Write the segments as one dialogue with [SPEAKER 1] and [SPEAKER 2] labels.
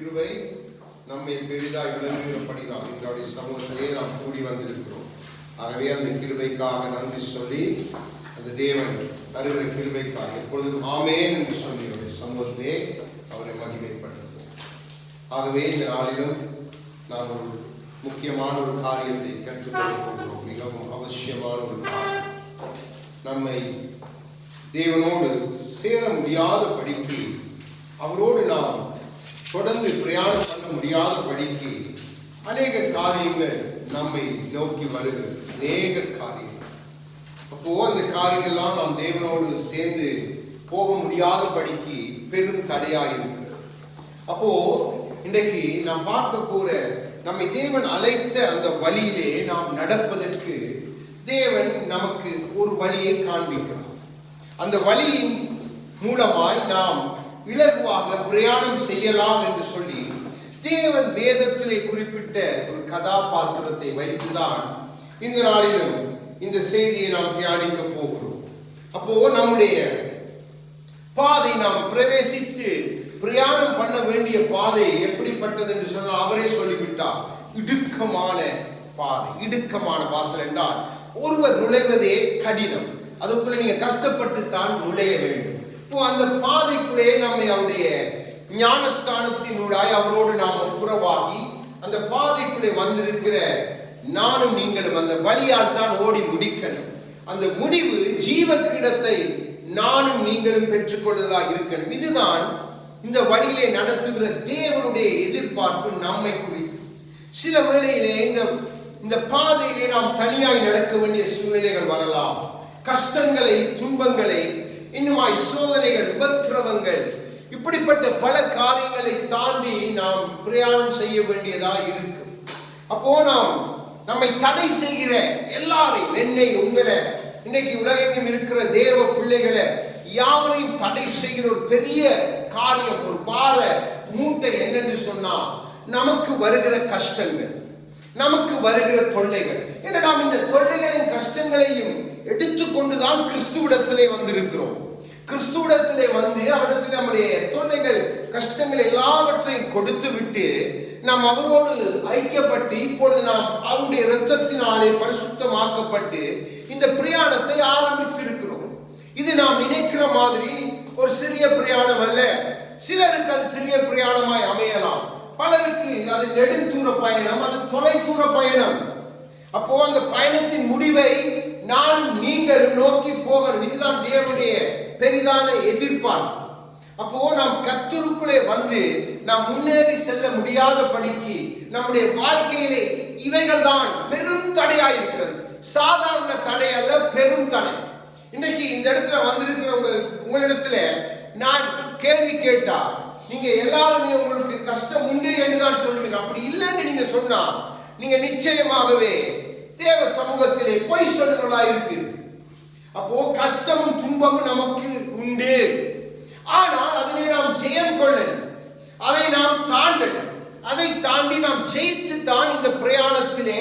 [SPEAKER 1] கிருபை நம்மை பெரிதாய் விளங்குகிறபடினால் எங்களுடைய சமூகத்திலே நாம் கூடி வந்திருக்கிறோம். ஆகவே அந்த கிருபைக்காக நன்றி சொல்லி அந்த தேவன் தருகிற கிருபைக்காக எப்பொழுதும் ஆமேன் என்று சொல்லி அவருடைய சமூகத்திலே அவரை மகிமைப்படுத்துவோம். ஆகவே இந்த நாளிலும் நாம் ஒரு முக்கியமான ஒரு காரியத்தை கற்றுக்கொள்ள போகிறோம். மிகவும் அவசியமான ஒரு காரியம். நம்மை தேவனோடு சேர முடியாத படிக்கு, அவரோடு நாம் தொடர்ந்து பிரயாணம் பண்ண முடியாத படிக்கு அநேக காரியங்கள் நம்மை நோக்கி வருகிறது. அநேக காரியங்கள். அப்போ அந்த காரியங்கள்லாம் நாம் தேவனோடு சேர்ந்து போக முடியாத படிக்கு பெரும் தடையாயிருக்கிறது. அப்போ இன்றைக்கு நாம் பார்க்க போற நம்மை தேவன் அழைத்த அந்த வழியிலே நாம் நடப்பதற்கு தேவன் நமக்கு ஒரு வழியை காண்பிக்கிறார். அந்த வழியின் மூலமாய் நாம் இலகுவாக பிரயாணம் செய்யலாம் என்று சொல்லி தேவன் வேதத்திலே குறிப்பிட்ட ஒரு கதாபாத்திரத்தை வைத்துதான் இந்த நாளிலும் இந்த செய்தியை நாம் தியானிக்க போகிறோம். அப்போ நம்முடைய பாதை நாம் பிரவேசித்து பிரயாணம் பண்ண வேண்டிய பாதை எப்படிப்பட்டது என்று சொன்னால் அவரே சொல்லிவிட்டார். இடுக்கமான பாதை, இடுக்கமான வாசல் என்றால் ஒருவர் நுழைவதே கடினம். அதுக்குள்ள நீங்க கஷ்டப்பட்டு தான் நுழைய வேண்டும். இப்போ அந்த பாதைக்குள்ளே நம்மை அவருடைய ஞானஸ்தானத்தினூடாய் அவரோடு நாம் ஒப்புரவாகி அந்த பாதைக்குள்ளே வந்திருக்கிற நானும் நீங்களும் அந்த வழியால் தான் ஓடி முடிக்கணும். அந்த முடிவு ஜீவ கிரீடத்தை நானும் நீங்களும் பெற்றுக்கொள்வதாக இருக்கணும். இதுதான் இந்த வழியிலே நடத்துகிற தேவனுடைய எதிர்பார்ப்பு நம்மை குறித்து. சில வேளையிலே இந்த பாதையிலே நாம் தனியாய் நடக்க வேண்டிய சூழ்நிலைகள் வரலாம். கஷ்டங்களை, துன்பங்களை, இன்னுமாய் சோதனைகள், உபத்திரவங்கள், இப்படிப்பட்ட பல காரியங்களை தாண்டி நாம் பிரயாணம் செய்ய வேண்டியதா இருக்கும். அப்போ நாம் நம்மை தடை செய்கிற எல்லாரையும், என்னை, உங்களை, இன்னைக்கு உலகெங்கும் இருக்கிற தேவ பிள்ளைகளை யாவரையும் தடை செய்கிற ஒரு பெரிய காரியம், ஒரு பார மூட்டை என்னென்று சொன்னா நமக்கு வருகிற கஷ்டங்கள், நமக்கு வருகிற தொல்லைகள். ஏன்னா நாம் இந்த தொல்லைகளையும் கஷ்டங்களையும் எடுத்துக்கொண்டுதான் கிறிஸ்துவிடத்திலே வந்திருக்கிறோம். கிறிஸ்துவிடத்திலே வந்து அவரிடத்தில் நம்முடைய தொல்லைகள், கஷ்டங்கள் எல்லாவற்றையும் கொடுத்து விட்டு நாம் அவரோடு ஐக்கியப்பட்டு இப்பொழுது நாம் அவருடைய இரத்தத்தினாலே பரிசுத்தமாக்கப்பட்டு இந்த பிரயாணத்தை ஆரம்பித்திருக்கிறோம். இது நாம் நினைக்கிற மாதிரி ஒரு சிறிய பிரயாணம் அல்ல. சிலருக்கு அது சிறிய பிரயாணமாய் அமையலாம், பலருக்கு அது நெடுந்தூர பயணம், அது தொலைதூர பயணம். அப்போ அந்த பயணத்தின் முடிவை நான் நீங்கள் நோக்கி போகணும். இதுதான் தேவனுடைய பெரிதான எதிர்பார்ப்பு. அப்போ நாம் கர்த்தருக்குள்ளே வந்து நாம் முன்னேறி செல்ல முடியாத படிக்கு நம்முடைய வாழ்க்கையிலே இவைகள் தான் பெரும் தடையாயிருக்கிறது. சாதாரண தடை அல்ல, பெரும் தடை. இன்னைக்கு இந்த இடத்துல வந்திருக்கிறவங்க உங்களிடத்துல நான் கேள்வி கேட்டா நீங்க எல்லாருமே உங்களுக்கு கஷ்டம் உண்டு என்றுதான் சொல்லுவீங்க. அப்படி இல்லைன்னு நீங்க சொன்னா நீங்க நிச்சயமாகவே தேவ சமூகத்திலே பொய் சொல்லுங்களா இருப்பீர்கள். அப்போ கஷ்டமும் துன்பமும் நமக்கு உண்டு. ஆனால் அதனை நாம் ஜெயம் கொள்ளணும், அதை நாம் தாண்டணும். அதை தாண்டி நாம் ஜெயித்து தான் இந்த பிரயாணத்திலே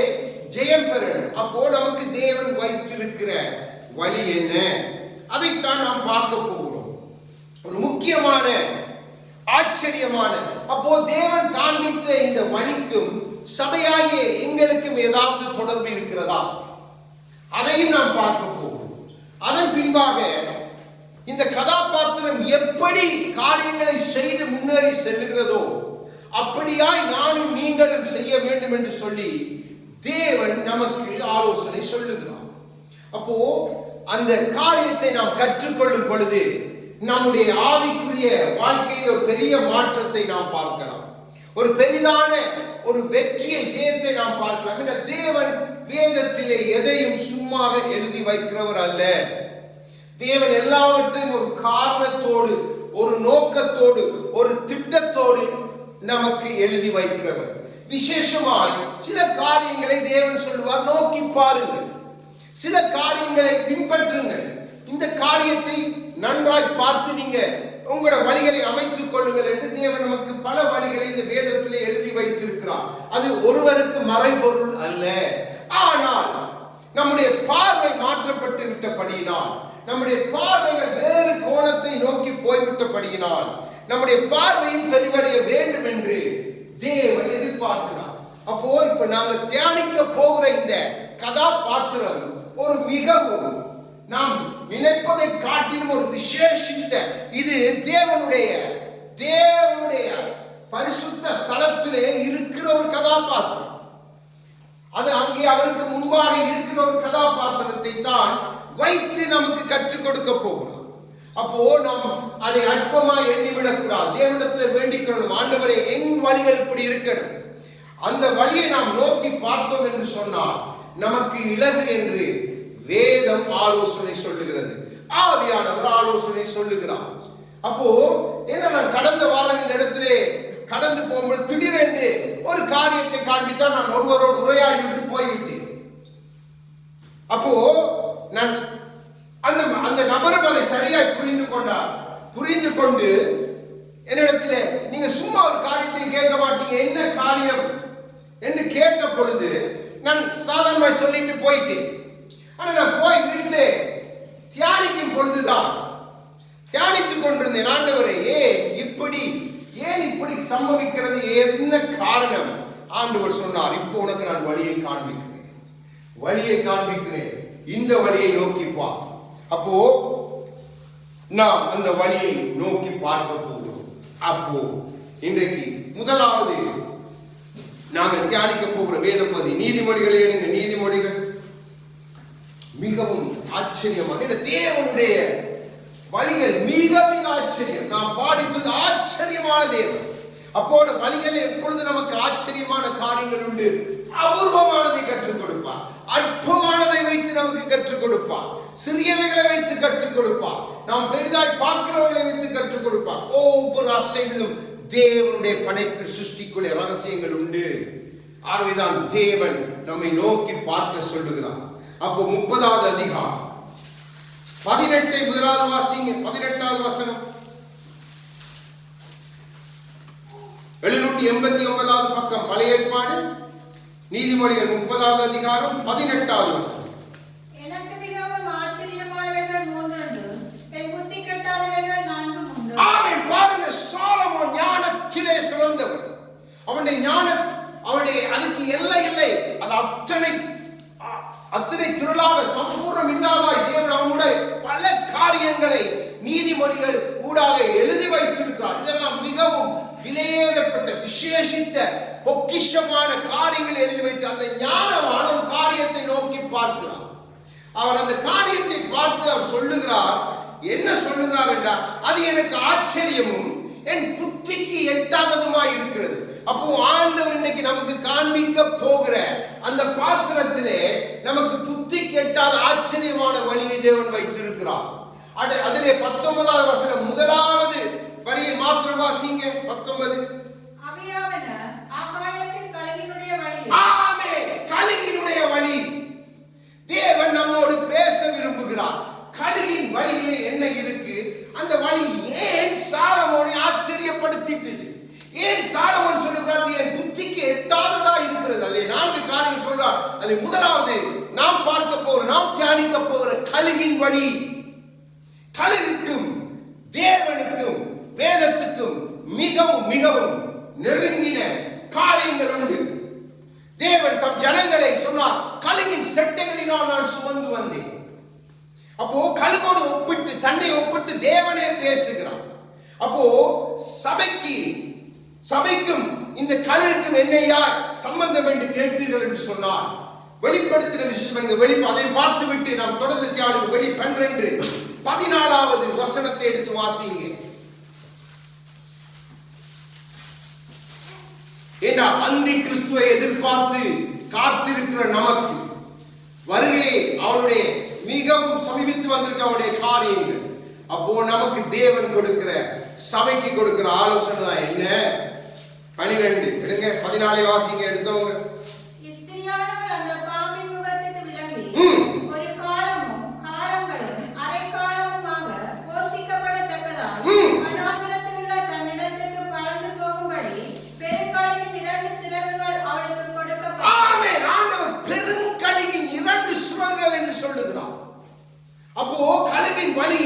[SPEAKER 1] ஜெயம் பெறணும். அப்போ நமக்கு தேவன் வைத்திருக்கிற வழி என்ன, அதைத்தான் நாம் பார்க்க போகிறோம். ஒரு முக்கியமான, ஆச்சரியமான, அப்போ தேவன் காண்பித்த இந்த வழிக்கும் சபையாகிய எங்களுக்கும் ஏதாவது தொடர்பு இருக்கிறதா, அதையும் நாம் பார்க்க போகிறோம். அதன் பின்பாக இந்த கதாபாத்திரம் எப்படி காரியங்களை செய்து முன்னேறி செல்லுகிறதோ அப்படியாய் நானும் நீங்களும் செய்ய வேண்டும் என்று சொல்லி தேவன் நமக்கு ஆலோசனை சொல்லுகிறார். அப்போ அந்த காரியத்தை நாம் கற்றுக்கொள்ளும் பொழுது நம்முடைய ஆவிக்குரிய வாழ்க்கையில் ஒரு பெரிய மாற்றத்தை நாம் பார்க்கலாம். ஒரு பெரிதான ஒரு வெற்றியை, ஜெயத்தை நாம் பார்க்கலாம். இந்த தேவன் வேதத்திலே எதையும் சும்மாக எழுதி வைக்கிறவர் அல்ல. தேவன் எல்லாவற்றையும் ஒரு காரணத்தோடு, ஒரு நோக்கத்தோடு, ஒரு திட்டத்தோடு நமக்கு எழுதி வைக்கிறவர். விசேஷமாய் சில காரியங்களை தேவன் சொல்லுவார், நோக்கி பாருங்கள், சில காரியங்களை பின்பற்றுங்கள், இந்த காரியத்தை நன்றாய் பார்த்து நீங்க உங்களோட வழிகளை அமைத்துக் கொள்ளுங்கள் என்று தேவன் நமக்கு பல வழிகளை இந்த வேதத்திலே எழுதி வைத்திருக்கிறார். அது ஒருவருக்கு மறைபொருள் அல்ல. ஆனால் நம்முடைய பார்வை மாற்றப்பட்டு விட்டபடியினால், நம்முடைய பார்வைகள் வேறு கோணத்தை நோக்கி போய்விட்டபடியினால், நம்முடைய பார்வையும் தெளிவடைய வேண்டும் என்று நாங்கள் தியானிக்க போகிற இந்த கதாபாத்திரம் ஒரு மிகவும் நாம் நினைப்பதை காட்டிலும் ஒரு விசேஷித்த, இது தேவனுடைய பரிசுத்த ஸ்தலத்திலே இருக்கிற ஒரு கதாபாத்திரம். அது அங்கே அவருக்கு முன்பாக இருக்கிற ஒரு கதாபாத்திரத்தை தான் வைத்து நமக்கு கற்றுக் கொடுக்க போகிறோம். அப்போ நாம் அதை அற்பமா எண்ணிவிடக்கூடாது. தேவனிடத்தில் வேண்டிக் கொள்ளணும், ஆண்டவரே என் வழிகள் இப்படி இருக்கணும். அந்த வழியை நாம் நோக்கி பார்த்தோம் என்று சொன்னால் நமக்கு இலகு என்று வேதம் ஆலோசனை சொல்லுகிறது, ஆவியானவர் ஆலோசனை சொல்லுகிறார். அப்போ ஏன்னா நான் கடந்த வாரம் இந்த இடத்திலே கடந்து போகும்போது திடீரென்று ஒரு காரியத்தை காண்பித்தான் நான் ஒருவரோடு உரையாடி விட்டு போய்விட்டேன். அப்போ நான் அந்த நபரும் அதை சரியாய் புரிந்து கொண்டு என்னிடத்துல நீங்க சும்மா ஒரு காரியத்தை கேட்க மாட்டீங்க, என்ன காரியம் என்று கேட்ட பொழுது நான் சாதாரணமாக சொல்லிட்டு போயிட்டேன். ஆனா நான் போய் வீட்டிலே தியானிக்கும் பொழுதுதான் தியானித்துக் கொண்டிருந்தேன், ஆண்டவரே ஏன் இப்படி சம்பவிக்கிறது, என்ன காரணம்? ஆண்டவர் சொன்னார், இப்போ உனக்கு நான் வழியை காண்பிக்கிறேன், இந்த வழியை நோக்கி பா. அப்போ நாம் அந்த வழியை நோக்கி பார்க்க போகிறோம். அப்போ இன்றைக்கு முதலாவது நாங்கள் தியானிக்க போகிற வேத பகுதி நீதிமொழிகளை எடுங்க. நீதிமொழிகள் மிகவும் ஆச்சரியமாக, தேவனுடைய வழிகள் மிக மிக ஆச்சரியம். நாம் பாடித்தது ஆச்சரியமான தேவன். அப்போட வழிகள் எப்பொழுது நமக்கு ஆச்சரியமான காரியங்கள் உண்டு. அபூர்வமானதை கற்றுக் கொடுப்பார், அற்பமானதை வைத்து நமக்கு கற்றுக் கொடுப்பார், சிறியவைகளை வைத்து கற்றுக் கொடுப்பார், நாம் பெரிதாய் பார்க்கிறவர்களை வைத்து கற்றுக் கொடுப்பார். ஒவ்வொரு அசைவிலும் தேவனுடைய படைப்பு சிருஷ்டிக்குள்ளே ரகசியங்கள் உண்டு. ஆகவேதான் தேவன் நம்மை நோக்கி பார்க்க சொல்லுகிறார். அப்போ 30வது அதிகாரம் 18 முதலாவது வாசிங்க. 18வது வசனம், 789வது பக்கம், பழைய ஏற்பாடு, நீதிமொழிகள் 30வது அதிகாரம் 18வது வசனம்.
[SPEAKER 2] எனக்கு மிகவும் ஆச்சரியமானவைகள் 3 என் புத்தி கெட்டாதவைகள் 4 உண்டு.
[SPEAKER 1] ஆமென். பாருங்க, சாலமோன் ஞானத்திலே சிறந்தவர். அவனுடைய ஞானம், அவனுடைய அதுக்கு எல்லை இல்லை. அது அத்தனை திரளாக சம்பூர்ணம் இல்லாதாய் தேவன் அவனுடைய பல காரியங்களை நீதிமொழிகள் ஊடாக எழுதி வைத்திருக்கிறார். இதெல்லாம் மிகவும் விலையேறப்பட்ட விசேஷித்த பொக்கிஷமான காரியங்களை எழுதி வைத்து அந்த ஞானமான ஒரு காரியத்தை நோக்கி பார்க்கிறார். அவர் அந்த காரியத்தை பார்த்து அவர் சொல்லுகிறார், என்ன சொல்லுகிறார் என்றால், அது எனக்கு ஆச்சரியமும் என் புத்திக்கு எட்டாததுமாய் இருக்கிறது. அப்போ ஆண்டவர் இன்னைக்கு நமக்கு காண்பிக்க போகிற அந்த பாத்திரத்திலே நமக்கு புத்திக்கு எட்டாத ஆச்சரியமான வழியை தேவன் வைத்திருக்கிறார். அதிலே 19வது வசனம் முதலாவது வரியை மாத்திரம் வாசிங்க. 19.
[SPEAKER 2] அவையாவன ஆகாயத்தின் கழுகினுடைய வழி.
[SPEAKER 1] ஆமென். கழுகினுடைய வழி. தேவன் நம்மோடு பேச விரும்புகிறார். கழுகின் வழியிலே என்ன இருக்கு? அந்த வழி ஏன் சாலமோனை ஆச்சரியப்படுத்திட்டது? ஏன் சாலமோன் சொல்லுகிறார் என் புத்திக்கு எட்டாததா இருக்கிறது? அதிலே 4 காரியங்கள் சொல்றார். அதில் முதலாவது நாம் பார்க்க போகிற, நாம் தியானிக்க போகிற கழுகின் வழி. கழுகுக்கும் தேவனுக்கும் வேதத்துக்கும் மிகவும் மிகவும் நெருங்கின காரியங்கள் உண்டு. தேவன் தம் ஜனங்களை சொன்னார், கழுகின் செட்டைகளினால் நான் சுமந்து வந்தேன். அப்போ கழுகோடு ஒப்பிட்டு, தன்னை ஒப்பிட்டு தேவனே பேசுகிறார். அப்போ சபைக்கும் இந்த கழுகுக்கும் என்னையா சம்பந்தம் என்று கேட்பீர்கள் என்று சொன்னார். வெளிப்படுத்தின விஷயம் அதை பார்த்து விட்டு நாம் தொடர்ந்து தியானம். வெளி 12 14வது வசனத்தை எடுத்து வாசிங்க. ஏன்னா அந்தி கிறிஸ்துவை எதிர்பார்த்து காத்திருக்கிற நமக்கு வருகை அவனுடைய மிகவும் சமீபித்து வந்திருக்க அவனுடைய காரியங்கள். அப்போ நமக்கு தேவன் கொடுக்கிற, சபைக்கு கொடுக்கிற ஆலோசனை தான் என்ன? 12 எடுங்க, 14 வாசிங்க. எடுத்தவங்க,
[SPEAKER 2] ஸ்திரியானவள் அந்த பாம்பின் முகத்துக்கு விலகி ஒரு காலமும் காலங்களும் அரை காலமுமாக போஷிக்கப்படத்தக்கதாய் வனாந்திரத்தில் உள்ள தன்னிடத்துக்கு பறந்து போகும்படி பெருங்கழுகின் 2 சிறகுகள் அவளுக்கு கொடுக்கப்பட்டது.
[SPEAKER 1] ஆமென். ஆண்டவர் பெருங்கழுகின் 2 சிறகுகள் என்று சொல்லுகிறார். அப்போ கழுகின் வழி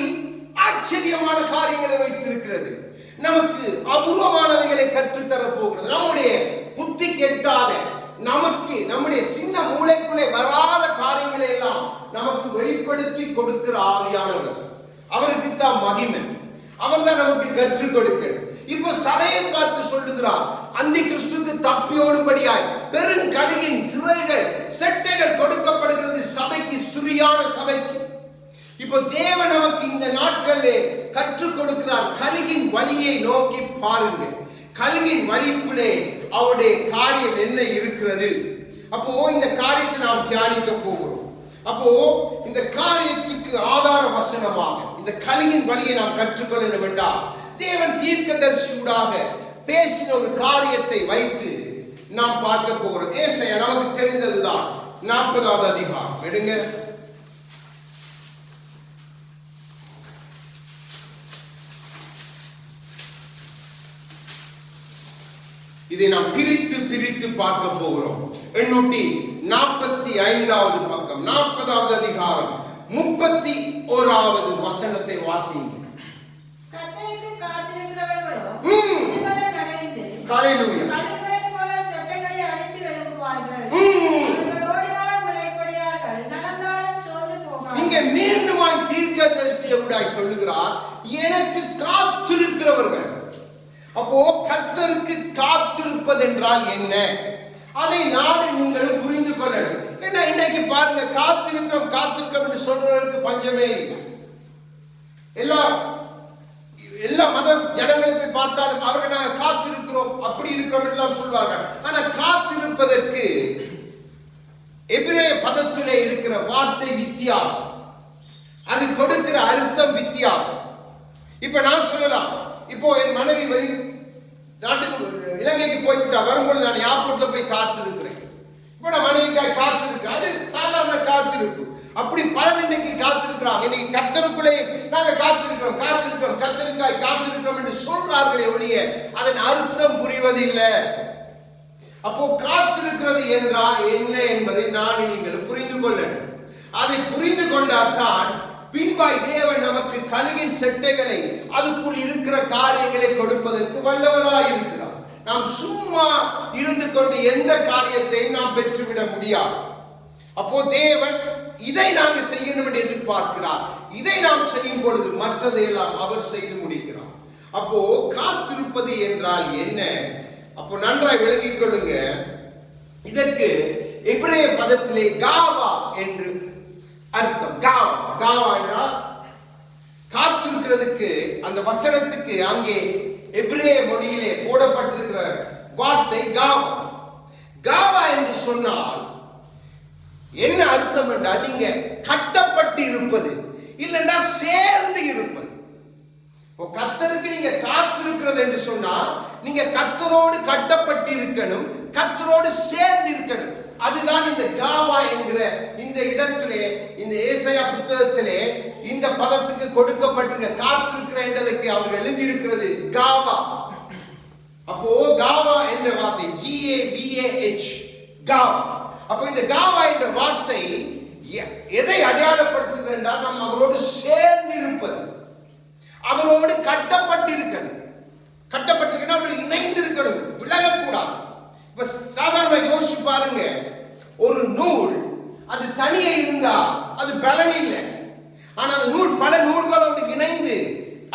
[SPEAKER 1] ஆச்சரியமான காரியங்களை வைத்திருக்கிறது. நமக்கு அபூர்வமானவைகளை கற்றுத்தர போகிறது. நம்முடைய புத்தி கெட்டாத, நமக்கு கொடுக்கிற ஆவியானவர். அவருக்கு தான் மகிமை. அவர் தான் நமக்கு கற்றுக் கொடுக்கணும். இப்போ சபையை பார்த்து சொல்லுகிறார், அந்தி கிறிஸ்துக்கு தப்பியோடும்படியாய் பெருங்கழுகின் சிறைகள் செட்டைகள் கொடுக்கப்படுகிறது சபைக்கு, ஸ்திரியான சபைக்கு. இப்போ தேவன் நமக்கு இந்த நாட்களிலே கற்றுக் கொடுக்கிறார். கழுகின் வழியை நோக்கி பாருங்க. கழுகின் வழிப்பிலே அவருடைய காரியம் என்ன இருக்கிறது. அப்போ இந்த காரியத்தை நாம் தியானிக்க போகிறோம். அப்போ இந்த காரியத்துக்கு ஆதார வசனமாக இந்த கழுகின் வழியை நாம் கற்றுக்கொள்ள என்றால் தேவன் தீர்க்கதரிசியூடாக பேசின ஒரு காரியத்தை வைத்து நாம் பார்க்க போகிறோம். ஏசாயா நமக்கு தெரிந்ததுதான். 40வது அதிகாரம் எடுங்க. இதை நாம் பிரித்து பிரித்து பார்க்க போகிறோம். 845வது பக்கம், 40வது அதிகாரம் 31வது வசனத்தை வாசிங்க.
[SPEAKER 2] கர்த்தருக்கு காத்திருக்கிறவர்களோ நடைந்து
[SPEAKER 1] ஹல்லேலூயா
[SPEAKER 2] கழுகுகளைப் போல சட்டைகளை அடித்து எழும்புவார்கள். அவர்கள் ஓடினாலும் விளைப்படையார்கள், நடந்தாலும் சோர்ந்து போகார்கள்.
[SPEAKER 1] இங்கே மீண்டுமாய் தீர்க்கதரிசியூடாய் சொல்லுகிறார், எனக்கு காத்திருக்கிறவர்கள். அப்போ கர்த்தருக்கு காத்திருப்பது என்றால் என்ன? அதை நானும் நீங்களும் புரிந்து கொள்ளணும். என்ன இன்னைக்கு பாருங்க, காத்திருக்கிறோம் என்று சொல்றவருக்கு பஞ்சமே இல்லை. எல்லா மத ஜனங்களை போய் பார்த்தாலும் அவர்கள் நாங்கள் காத்திருக்கிறோம் அப்படி இருக்கிறோம் எல்லாம் சொல்வார்கள். ஆனா காத்திருப்பதற்கு எபிரேய பதத்திலே இருக்கிற வார்த்தை வித்தியாசம், அது கொடுக்கிற அர்த்தம் வித்தியாசம். இப்ப நான் சொல்லலாம், இப்போ என் மனைவி நாட்டுக்கு இலங்கைக்கு போய்விட்டா, வரும்பொழுது நான் ஏர்போர்ட்ல போய் காத்திருக்கிறேன். இப்போ நான் மனைவிக்காய் காத்திருக்கிறேன், அது சாதாரண காத்திருப்பு. அப்படி பலர் இன்னைக்கு காத்திருக்கிறாங்க. இன்னைக்கு கர்த்தருக்குள்ளே நாங்கள் காத்திருக்கிறோம் கர்த்தருக்காய் காத்திருக்கிறோம் என்று சொல்றார்களே ஒழிய அதன் அர்த்தம் புரிவதில்லை. அப்போ காத்திருக்கிறது என்றால் என்ன என்பதை நான் நீங்கள் புரிந்து கொள்ளணும். அதை புரிந்து கொண்டால்தான் பின்பாய் தேவன் நமக்கு கழுகின் செட்டைகளை, அதுக்குள் இருக்கிற காரியங்களை கொடுப்பதற்கு வல்லவராய் இருக்கிறார். நாம் சும்மா இருந்து கொண்டு எந்த காரியத்தையும் நாம் பெற்றுவிட முடியாது. அப்போ தேவன் இதை நாங்கள் செய்யணும் என்று எதிர்பார்க்கிறார். இதை நாம் செய்யும் பொழுது மற்றதையெல்லாம் அவர் செய்து முடிக்கிறார். அப்போ காத்திருப்பது என்றால் என்ன? அப்போ நன்றாய் விளங்கிக் கொள்ளுங்க. இதற்கு எபிரேய பதத்திலே காவா என்று அர்த்தம். காவா என்றால் காத்திருக்கிறதுக்கு, அந்த வசனத்துக்கு அங்கே எபிரேய மொழியிலே போடப்பட்டிருக்கிற வார்த்தை காவா. காவா என்று சொன்னால் என்ன அர்த்தம் என்றால், நீங்க கட்டப்பட்டு இருப்பது, இல்லைன்னா சேர்ந்து இருப்பது. கர்த்தருக்கு நீங்க காத்திருக்கிறது என்று சொன்னால் நீங்க கர்த்தரோடு கட்டப்பட்டு இருக்கணும், கர்த்தரோடு சேர்ந்து இருக்கணும். அதுதான் இந்த காவா என்கிற இந்த இடத்திலே, இந்த ஏசாயா புத்தகத்திலே இந்த பதத்துக்கு கொடுக்கப்பட்டிருக்க காத்திருக்கிற என்றதுக்கு அவர்கள் எழுதியிருக்கிறது காவா. அப்போ காவா என்ற வார்த்தை GAVAH, காவா. அப்போ இந்த காவா என்ற வார்த்தை எதை அடையாளப்படுத்துகிறது என்றால், நாம் அவரோடு சேர்ந்து இருப்பது, அவரோடு கட்டப்பட்டிருக்கணும். கட்டப்பட்டிருக்கணும், அவரோடு இணைந்து இருக்கணும், விலகக்கூடாது. இப்ப சாதாரண யோசிச்சு பாருங்க, ஒரு நூல் அது தனியே இருந்தா அது பலன் இல்லை. ஆனா அந்த நூல் பல நூல்களோடு இணைந்து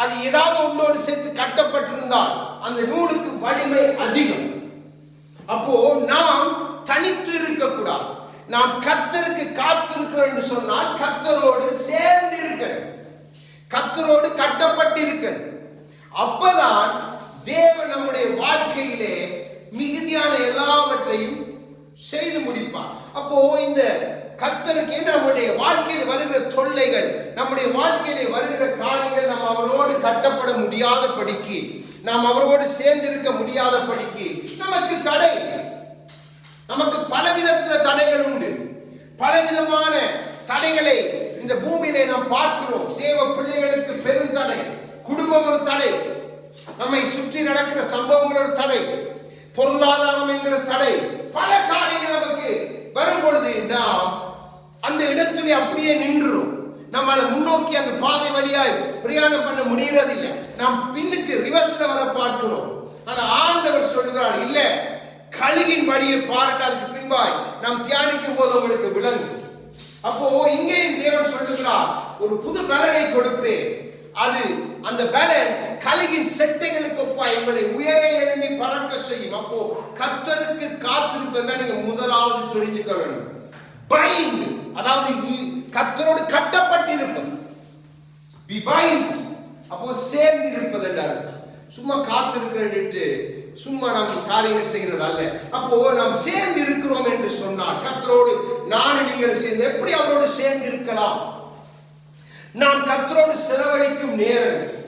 [SPEAKER 1] அது ஏதாவது ஒன்றோடு சேர்த்து கட்டப்பட்டிருந்தால் அந்த நூலுக்கு வலிமை அதிகம். அப்போ நாம் தனித்து இருக்கக்கூடாது. நாம் கர்த்தருக்கு காத்திருக்கிறோம் என்று சொன்னால் கர்த்தரோடு சேர்ந்து இருக்கணும், கர்த்தரோடு கட்டப்பட்டிருக்கணும். அப்பதான் தேவன் நம்முடைய வாழ்க்கையிலே மிகுதியான எல்லாவற்றையும் செய்து முடிப்பார். அப்போ இந்த கர்த்தருக்கு நம்முடைய வாழ்க்கையில் வருகிற தொல்லைகள், நம்முடைய வாழ்க்கையிலே வருகிற காரியங்கள், நாம் அவரோடு கட்டப்பட முடியாத படிக்கு, நாம் அவரோடு சேர்ந்திருக்க முடியாத படிக்கு நமக்கு தடை, நமக்கு பலவிதத்தில் தடைகள் உண்டு. பலவிதமான தடைகளை இந்த பூமியிலே நாம் பார்க்கிறோம். தேவ பிள்ளைகளுக்கு பெரும் தடை, குடும்பம் ஒரு தடை, நம்மை சுற்றி நடக்கிற சம்பவங்கள் ஒரு தடை, பொருளாதாரம் என்கிற தடை, பல காரியங்கள் நமக்கு வரும் பொழுது நாம் அந்த இடத்திலே அப்படியே நின்றுரும். நம்மளை முன்னோக்கி அந்த பாதை வழியாய் பிரயாணம் பண்ண முடியறதில்லை. நாம் பின்னுக்கு ரிவர்ஸ்ல வர பார்க்கிறோம். ஆனா ஆண்டவர் சொல்லுகிறார், இல்ல, கழுகின் வழியை பாருங்க. அதுக்கு பின்பாய் நாம் தியானிக்கும் போது உங்களுக்கு விளங்கும். அப்போ இங்கேயும் தேவன் சொல்லுகிறார், ஒரு புது பலனை கொடுப்பேன். அது அந்த பலன் கழுகின் செட்டைகளுக்கு ஒப்பா எங்களை உயர எழும்பி பறக்க செய்யும். அப்போ கர்த்தருக்கு காத்திருப்பதை நீங்க முதலாவது தெரிஞ்சுக்கணும். பைண்ட், அதாவது கர்த்தரோடு கட்டப்பட்டிருப்பது. பி பைண்ட், அப்போ சேர்ந்து இருப்பது என்று அர்த்தம். சும்மா காத்திருக்கிறேன்ட்டு சும்மா நாம் காரியங்கள் செய்கிறது அல்ல. அப்போ நாம் சேர்ந்து இருக்கிறோம் என்று சொன்னால் கர்த்தரோடு நானும் நீங்கள் சேர்ந்து எப்படி அவரோடு சேர்ந்து இருக்கலாம்? நாம் கர்த்தரோடு செலவழிக்கும் நேரங்கள்,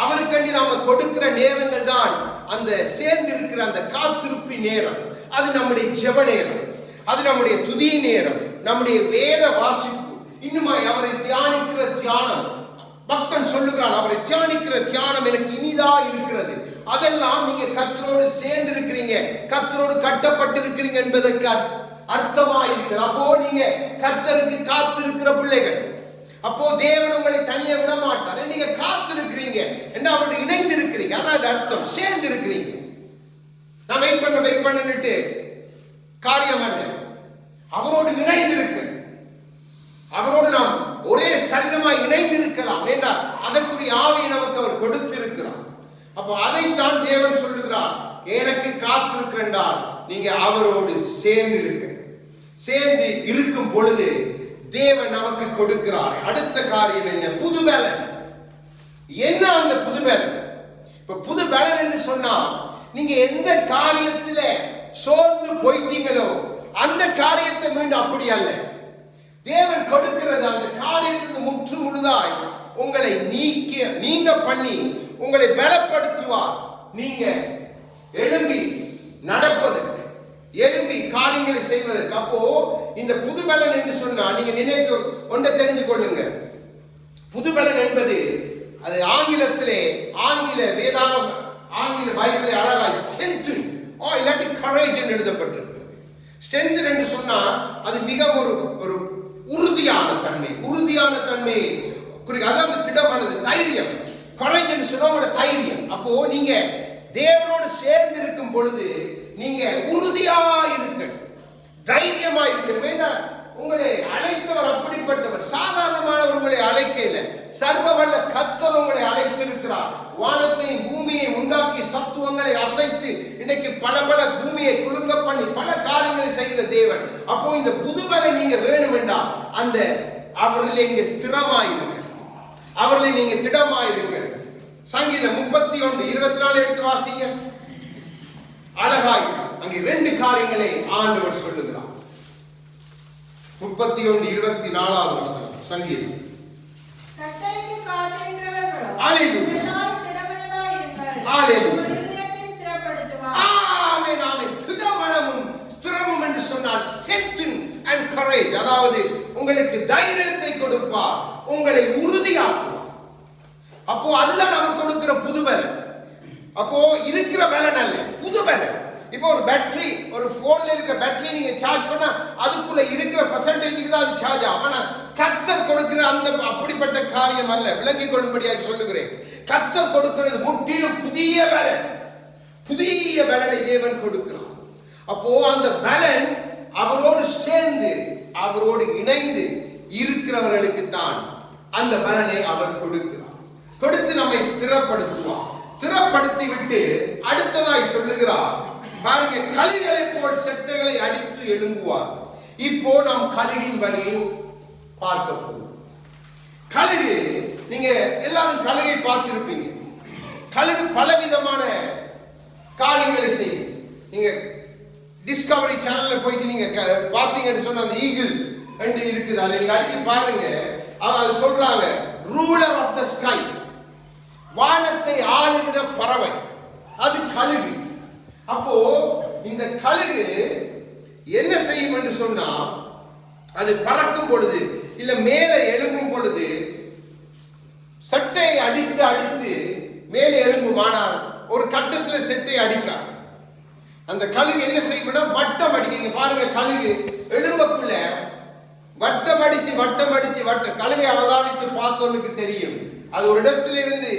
[SPEAKER 1] அவருக்கண்டி நாம கொடுக்கிற நேரங்கள் தான் அந்த சேர்ந்து இருக்கிற அந்த காத்திருப்பின் நேரம். அது நம்முடைய ஜெப நேரம், அது நம்முடைய துதி நேரம், நம்முடைய வேத வாசிப்பு, இன்னுமாய் அவரை தியானிக்கிற தியானம். பக்தன் சொல்லுகிறான், அவரை தியானிக்கிற தியானம் எனக்கு இனிதா இருக்கிறது. அதெல்லாம் நீங்க கர்த்தரோடு சேர்ந்து இருக்கிறீங்க, கர்த்தரோடு கட்டப்பட்டிருக்கிறீங்க என்பதற்கு அர்த்தமா இருக்கிறது. அப்போ நீங்க கர்த்தருக்கு காத்திருக்கிற பிள்ளைகள். அப்போ தேவன் உங்களை தனியே விட மாட்டார். நீங்க காத்திருக்கிறீங்க என்று அவரோடு இணைந்து இருக்கிறீங்க, அதாவது அர்த்தம் சேர்ந்து இருக்கிறீங்க. நான் வெயிட் பண்ணிட்டு காரியம் அல்ல, அவரோடு இணைந்து இருக்கு. அவரோடு நாம் ஒரே சரீரமாய் இணைந்து இருக்கலாம். வேண்டாம், அதற்குரிய ஆவியை நமக்கு அவர் கொடுத்திருக்கிறார். அப்போ அதைத்தான் தேவன் சொல்லுகிறார், எனக்கு காத்திருக்கிறால் நீங்க அவரோடு சேர்ந்து இருக்க. சேர்ந்து இருக்கும் பொழுது தேவன் நமக்கு கொடுக்கிறார். அடுத்த காரியம் என்ன? புது பலன். என்ன அந்த புது பலன்? இப்ப புது பலன் என்று சொன்னா, நீங்க எந்த காரியத்துல சோர்ந்து போயிட்டீங்களோ அந்த காரியத்தை மீண்டும் அப்படி அல்ல. தேவன் கொடுக்கிறது அந்த காரியத்துக்கு முற்று முழுதாய் உங்களை நீங்க பண்ணி உங்களை பலப்படுத்துவார். நீங்க எழும்பி நடப்பதற்கு, எழும்பி காரியங்களை செய்வதற்கு. அப்போ இந்த புது பலன் என்று சொன்னால் நீங்க நினைக்க ஒன்றை தெரிந்து கொள்ளுங்க. புது பலன் என்பது அது ஆங்கிலத்திலே, ஆங்கில வேதாகம், ஆங்கில பைபிளே அழகாய் ஸ்ட்ரென்த் இல்லாட்டி கரேஜ் என்று எழுதப்பட்டிருக்கிறது. ஸ்ட்ரென்த் என்று சொன்னால் அது மிக ஒரு உறுதியான தன்மை, உறுதியான தன்மை குறிக்க, அதாவது திடமானது, தைரியம். கரேஜ் என்று சொன்ன தைரியம். அப்போ நீங்க தேவனோடு சேர்ந்து இருக்கும் பொழுது நீங்க உறுதியா இருக்க, தைரியமா இருக்க வேண்டாம். உங்களை அழைத்தவர் அப்படிப்பட்டவர், சாதாரணமானவர் உங்களை அழைக்க இல்லை. சர்வ வல்ல கர்த்தர் உங்களை அழைத்திருக்கிறார். வானத்தையும் பூமியை உண்டாக்கி சத்துவங்களை அசைத்து இன்னைக்கு பல பூமியை குலுங்க பண்ணி பல காரியங்களை செய்த தேவன். அப்போ இந்த புதுபலை நீங்க வேணும் வேண்டாம், அந்த அவர்களை நீங்க ஸ்திரமாயிருக்க, அவர்களை நீங்க திடமாயிருக்க. சங்கீதம் 31:24 எடுத்து வாசிங்க. அழகாய் அங்கே 2 காரியங்களை ஆண்டவர் சொல்லுகிறார். 31:24 வசனம் சங்கீதம்.
[SPEAKER 2] கர்த்தருக்கு காத்திருக்கிறவர்களோ
[SPEAKER 1] ஹalleluya,
[SPEAKER 2] எல்லாரும் திடமனதாய் இருங்கள்.
[SPEAKER 1] ஹalleluya,
[SPEAKER 2] இருதயத்தை ஸ்திரப்படுத்துவார்.
[SPEAKER 1] ஆமென், ஆமென். திடமனமும் ஸ்திரமும் என்று சொன்னால் strength and courage, அதாவது உங்களுக்கு தைரியத்தை கொடுப்பார், உங்களை உறுதியாக்குவார். அப்போ அதுதான் அவர் கொடுக்கிற புது பலன். அப்போ இருக்கிற பலன் அல்ல, புது பலன். இப்போ ஒரு பேட்டரி, ஒரு போன்ல இருக்க பேட்டரி நீங்க சார்ஜ் பண்ணா அதுக்குள்ள இருக்கிற பெர்சன்டேஜுக்கு தான் அது சார்ஜ் ஆகும். ஆனா கர்த்தர் கொடுக்கிற அந்த அப்படிப்பட்ட காரியம் அல்ல. விளங்கிக் கொள்ளும்படியாக சொல்லுகிறேன். கர்த்தர் கொடுக்கிறது முற்றிலும் புதிய பலன், புதிய பலனை தேவன் கொடுக்கிறார். அப்போ அந்த பலன் அவரோடு சேர்ந்து, அவரோடு இணைந்து இருக்கிறவர்களுக்கு தான் அந்த பலனை அவர் கொடுக்கிறார். கொடுத்து நம்மை ஸ்திரப்படுத்துவார். ஸ்திரப்படுத்தி விட்டு அடுத்ததாய் சொல்லுகிறார், பாருங்க, கழுகுகளை போல் செட்டைகளை அடித்து எழும்புவார். இப்போ நாம் கழுகின் வழியை பார்க்க போகிறோம். கழுகு, நீங்க எல்லாரும் கழுகை பார்த்திருப்பீங்க. கழுகு பலவிதமான காரியங்களை செய்யும். நீங்க டிஸ்கவரி சேனல்ல போயிட்டு நீங்க பார்த்தீங்கன்னு சொன்ன அந்த ஈகிள்ஸ் ரெண்டு இருக்குது, அதை நீங்க அடிச்சு பாருங்க. அது சொல்றாங்க ரூலர் ஆஃப் த ஸ்கை, வானத்தை ஆளுகிற பறவை, அது கழுகு. அப்போ இந்த கழுகு என்ன செய்யும் என்று சொன்னா, அது பறக்கும் பொழுது இல்ல மேலே எழும்பும் பொழுது சட்டையை அடித்து அடித்து மேலே எழும்பும். ஆனால் ஒரு கட்டத்தில் செட்டையை அடிக்காது. அந்த கழுகு என்ன செய்யும்? வட்டம் அடிக்க பாருங்க. கழுகு எழும்பக்குள்ள வட்டம் அடித்து வட்டம் அடித்து கழுகை அவதானித்து பார்த்தவனுக்கு தெரியும், அது ஒரு இடத்துல இருந்து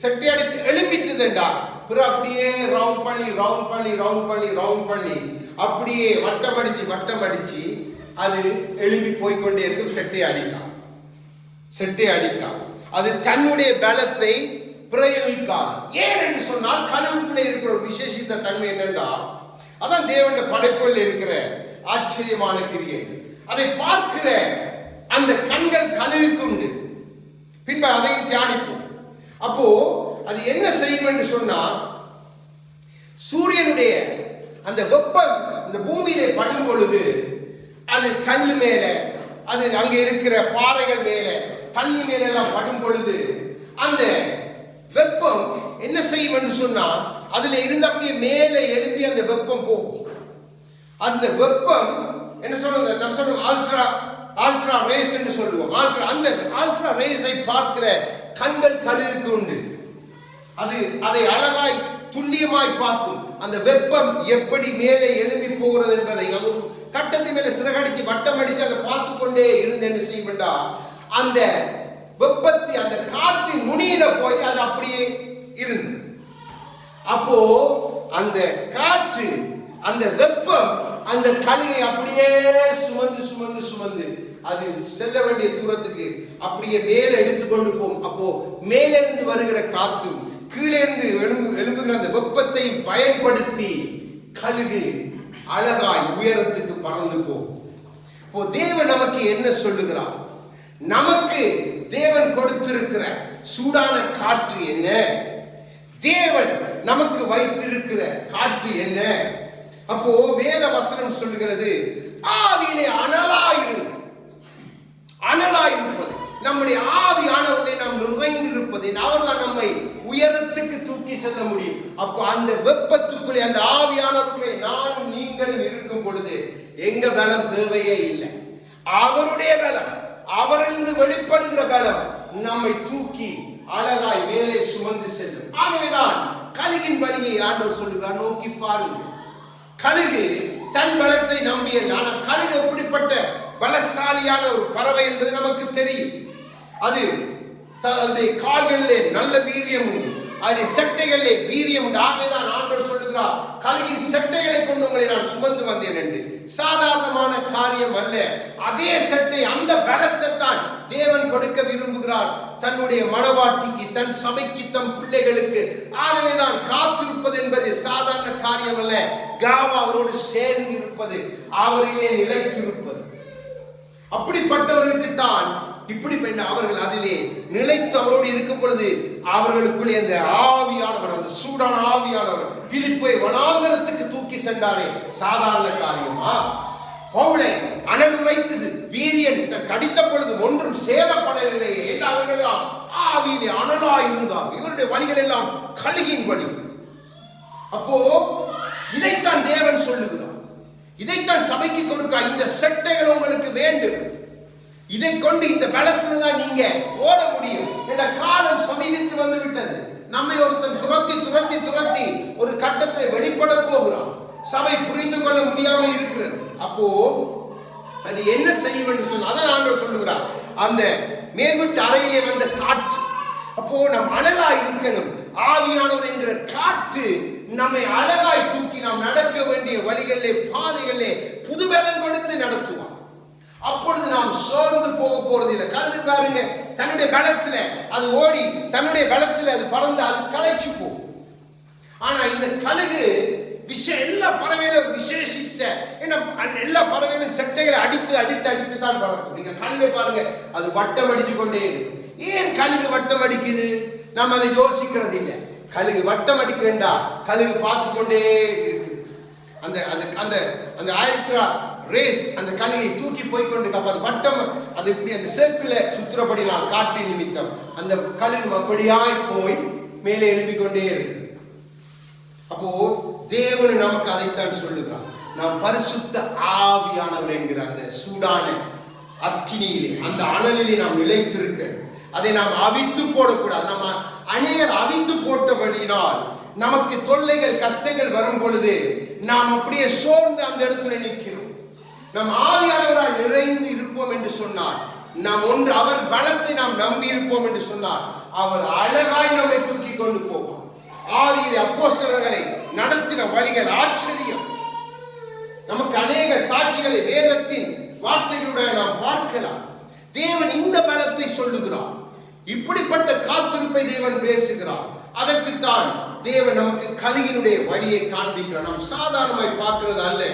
[SPEAKER 1] செட்டை அடித்து எழும்பிட்டுதுண்டா, பிறகு அப்படியே ரவுண்ட் பண்ணி ரவுண்ட் பண்ணி ரவுண்ட் பண்ணி ரவுண்ட் பண்ணி அப்படியே வட்டம் அடிச்சு அது எழும்பி போய்கொண்டே இருக்கும். செட்டை அடிக்காது. அது தன்னுடைய பலத்தை பிரயோகிக்காது. ஏன் என்று சொன்னால் கழுவுக்குள்ளே இருக்கிற ஒரு விசேஷித்த தன்மை என்னென்றால், அதான் தேவனுடைய படைப்புகள் இருக்கிற ஆச்சரியமான கிரியை. அதை பார்க்கிற அந்த கண்கள் கழுவுக்கு உண்டு. பின்பு அதையும் தியானிப்போம். அப்போ அது என்ன செய்யும் என்று சொன்னால், சூரியனுடைய அந்த வெப்பம் இந்த பூமியிலே படும் பொழுது அது கல்லு மேல, அது அங்கே இருக்கிற பாறைகள் மேல, தண்ணி மேல எல்லாம் படும் பொழுது அந்த வெப்பம் என்ன செய்யும் என்று சொன்னால், அதுல இருந்து அப்படியே மேலே எழும்பி அந்த வெப்பம் போகும். அந்த வெப்பம் என்ன சொல்றது, நம்ம சொல்லுவோம் ஆல்ட்ரா ரேஸ் என்று சொல்லுவோம். அந்த ஆல்ட்ரா ரேஸை பார்க்கிற கண்கள் கழுவுக்கு உண்டு. அது அதை அழகாய் துல்லியமாய் பார்க்கும். அந்த வெப்பம் எப்படி மேலே எழும்பி போகிறது என்பதை அது கட்டத்து மேலே சிறகடித்து வட்டம் அடித்து அதை பார்த்து கொண்டே இருந்து என்ன செய்யும்டா, அந்த வெப்பத்தை அந்த காற்றின் நுனியில போய் அது அப்படியே இருந்து, அப்போ அந்த காற்று அந்த வெப்பம் அந்த கழுகை அப்படியே சுமந்து அது செல்ல வேண்டிய தூரத்துக்கு அப்படியே மேலே எடுத்துக்கொண்டு போகும். அப்போ மேலிருந்து வருகிற காற்றும் கீழே இருந்து எழும்புகிற அந்த வெப்பத்தை பயன்படுத்தி கழுகு அழகாய் உயரத்துக்கு பறந்து போகும். இப்போ தேவன் நமக்கு என்ன சொல்லுகிறார்? நமக்கு தேவன் கொடுத்திருக்கிற சூடான காற்று என்ன? தேவன் நமக்கு வைத்திருக்கிற காற்று என்ன? அப்போ வேத வசனம் சொல்லுகிறது, ஆவியிலே அனலாயிருப்பது. நம்முடைய ஆவியானவர்களை நாம் நிறைந்திருப்பது, அவர்தான் நம்மை உயரத்துக்கு தூக்கி செல்ல முடியும். அப்போ அந்த வெப்பத்துக்குள்ளே அந்த ஆவியானவர்களை நானும் நீங்களும் இருக்கும் பொழுது எங்க பலம் தேவையே இல்லை. அவருடைய பலம், அவரிலிருந்து வெளிப்படுகிற பலம் நம்மை தூக்கி அழகாய் மேலே சுமந்து செல்லும். ஆகவேதான் கழுகின் வழியை ஆண்டவர் சொல்லுகிறார், நோக்கி பாருங்கள். கழுகு தன் பலத்தை நம்பியது. ஆனால் கழுகு எப்படிப்பட்ட பலசாலியான ஒரு பறவை என்பது நமக்கு தெரியும். அது கால்களிலே நல்ல வீரியம் உண்டு, அதனுடைய செட்டைகளிலே வீரியம் உண்டு. ஆகவேதான் ஆண்டவர் சொல்லுகிறார், கழுகின் செட்டைகளை கொண்டு உங்களை நான் சுமந்து வந்தேன் என்று. சாதாரணமான காரியம் அல்ல. அதே செட்டை, அந்த பலத்தை தான் தேவன் கொடுக்க விரும்புகிறார் தன்னுடைய மனவாட்டிக்கு, தன் சபைக்கு, தம் பிள்ளைகளுக்கு. ஆகவேதான் காத்திருப்பது என்பது சாதாரண காரியம் அல்ல. காவா அவரோடு சேர்ந்து இருப்பது, அவரிலே நிலைத்திருப்பது. அப்படிப்பட்டவர்களுக்கு தான் இப்படி அவர்கள் அதிலே நிலைத்து அவரோடு இருக்கும் பொழுது அவர்களுக்குள்ளே அந்த ஆவியானவர், அந்த சூடான ஆவியானவர் பிலிப்பை வனாந்தரத்துக்கு தூக்கி சென்றாரே, சாதாரண காரியமா? பவுலை அனல் வைத்து வீரியன் கடித்த பொழுது ஒன்றும் சேதப்படவில்லை என்று அவர்கள் ஆவியிலே அனலாய் இருந்தார். இவருடைய வழிகள் எல்லாம் கழுகின் வழி. அப்போ இதைத்தான் தேவன் சொல்லுகிறார், இதைத்தான் சபைக்கு கொடுக்க. இந்த செட்டைகள் உங்களுக்கு வேண்டும். இதை கொண்டு இந்த பலத்துல தான் நீங்க ஓட முடியும். இந்த காலம் சமீபித்து வந்து விட்டது. நம்மை ஒருத்தன் துரத்தி ஒரு கட்டத்தில் வெளிப்பட போகிறான். சபை புரிந்து கொள்ள முடியாம இருக்கிறது. அப்போ அது என்ன செய்யும் என்று சொன்ன அதான் ஆண்டவர் சொல்லுகிறார், அந்த மேல்விட்டு அறையிலே வந்த காற்று. அப்போ நம் அழகாய் இருக்கணும். ஆவியானவர் என்கிற காற்று நம்மை அழகாய் தூக்கி நாம் நடக்க வேண்டிய வழிகளிலே, பாதைகளிலே புதுபலம் கொடுத்து நடத்துவார். அப்பொழுது நாம் சோர்ந்து போக போறது இல்லை. கழுகு பாருங்க, தன்னுடைய பலத்துல அது ஓடி, தன்னுடைய பலத்துல அது பறந்து அது களைச்சு போகும். ஆனா இந்த கழுகு எல்லா பறவைகளும் விசேஷித்த, எல்லா பறவைகளும் செட்டைகளை அடித்து தான் பறக்கும். நீங்க கழுகை பாருங்க, அது வட்டம் அடிச்சு கொண்டே இருக்கும். ஏன் கழுகு வட்டம் அடிக்குது? நம்ம அதை யோசிக்கிறது இல்லை. கழுகு வட்டம் அடிக்க வேண்டாம், கழுகு பார்த்து கொண்டே இருக்குது. அந்த ஆல்ட்ரா ரேஸ் அந்த கழுகை தூக்கி போய்கொண்டு அது வட்டம், அது இப்படி அந்த சேர்க்கில் சுற்றுறபடி நான் காற்றின் நிமித்தம் அந்த கழுகு அப்படியாய் போய் மேலே எழுப்பிக் கொண்டே இருக்குது. அப்போ தேவன் நமக்கு அதைத்தான் சொல்லுகிறார், நாம் பரிசுத்த ஆவியானவர் என்கிற அந்த சூடான அக்கினியிலே, அந்த அனலிலே நாம் நிலைத்திருக்க. அதை நாம் அவித்து போடக்கூடாது. நம்ம அநேகர் அவித்து போட்டபடியினால் நமக்கு தொல்லைகள், கஷ்டங்கள் வரும் பொழுது நாம் அப்படியே சோர்ந்து அந்த இடத்துல நிற்கிறோம். நம் ஆவியானவரால் நிறைந்து இருப்போம் என்று சொன்னார், நாம் ஒன்று அவர் பலத்தை நாம் நம்பி இருப்போம் என்று சொன்னார், அவர் அழகாய் நம்மை தூக்கி கொண்டு போவார். ஆதியிலே அப்போஸ்தலர்களை நடத்தின வழிகள் ஆச்சரியம். நமக்கு அநேக சாட்சிகளை வேதத்தின் வார்த்தைகளுடைய நாம் பார்க்கலாம். தேவன் இந்த பலத்தை சொல்லுகிறார். இப்படிப்பட்ட காத்திருப்பை தேவன் பேசுகிறார். அதற்குத்தான் தேவன் நமக்கு கலியினுடைய வழியை காண்பிக்கிறார். நாம் சாதாரணமாய் பார்க்கிறது அல்ல.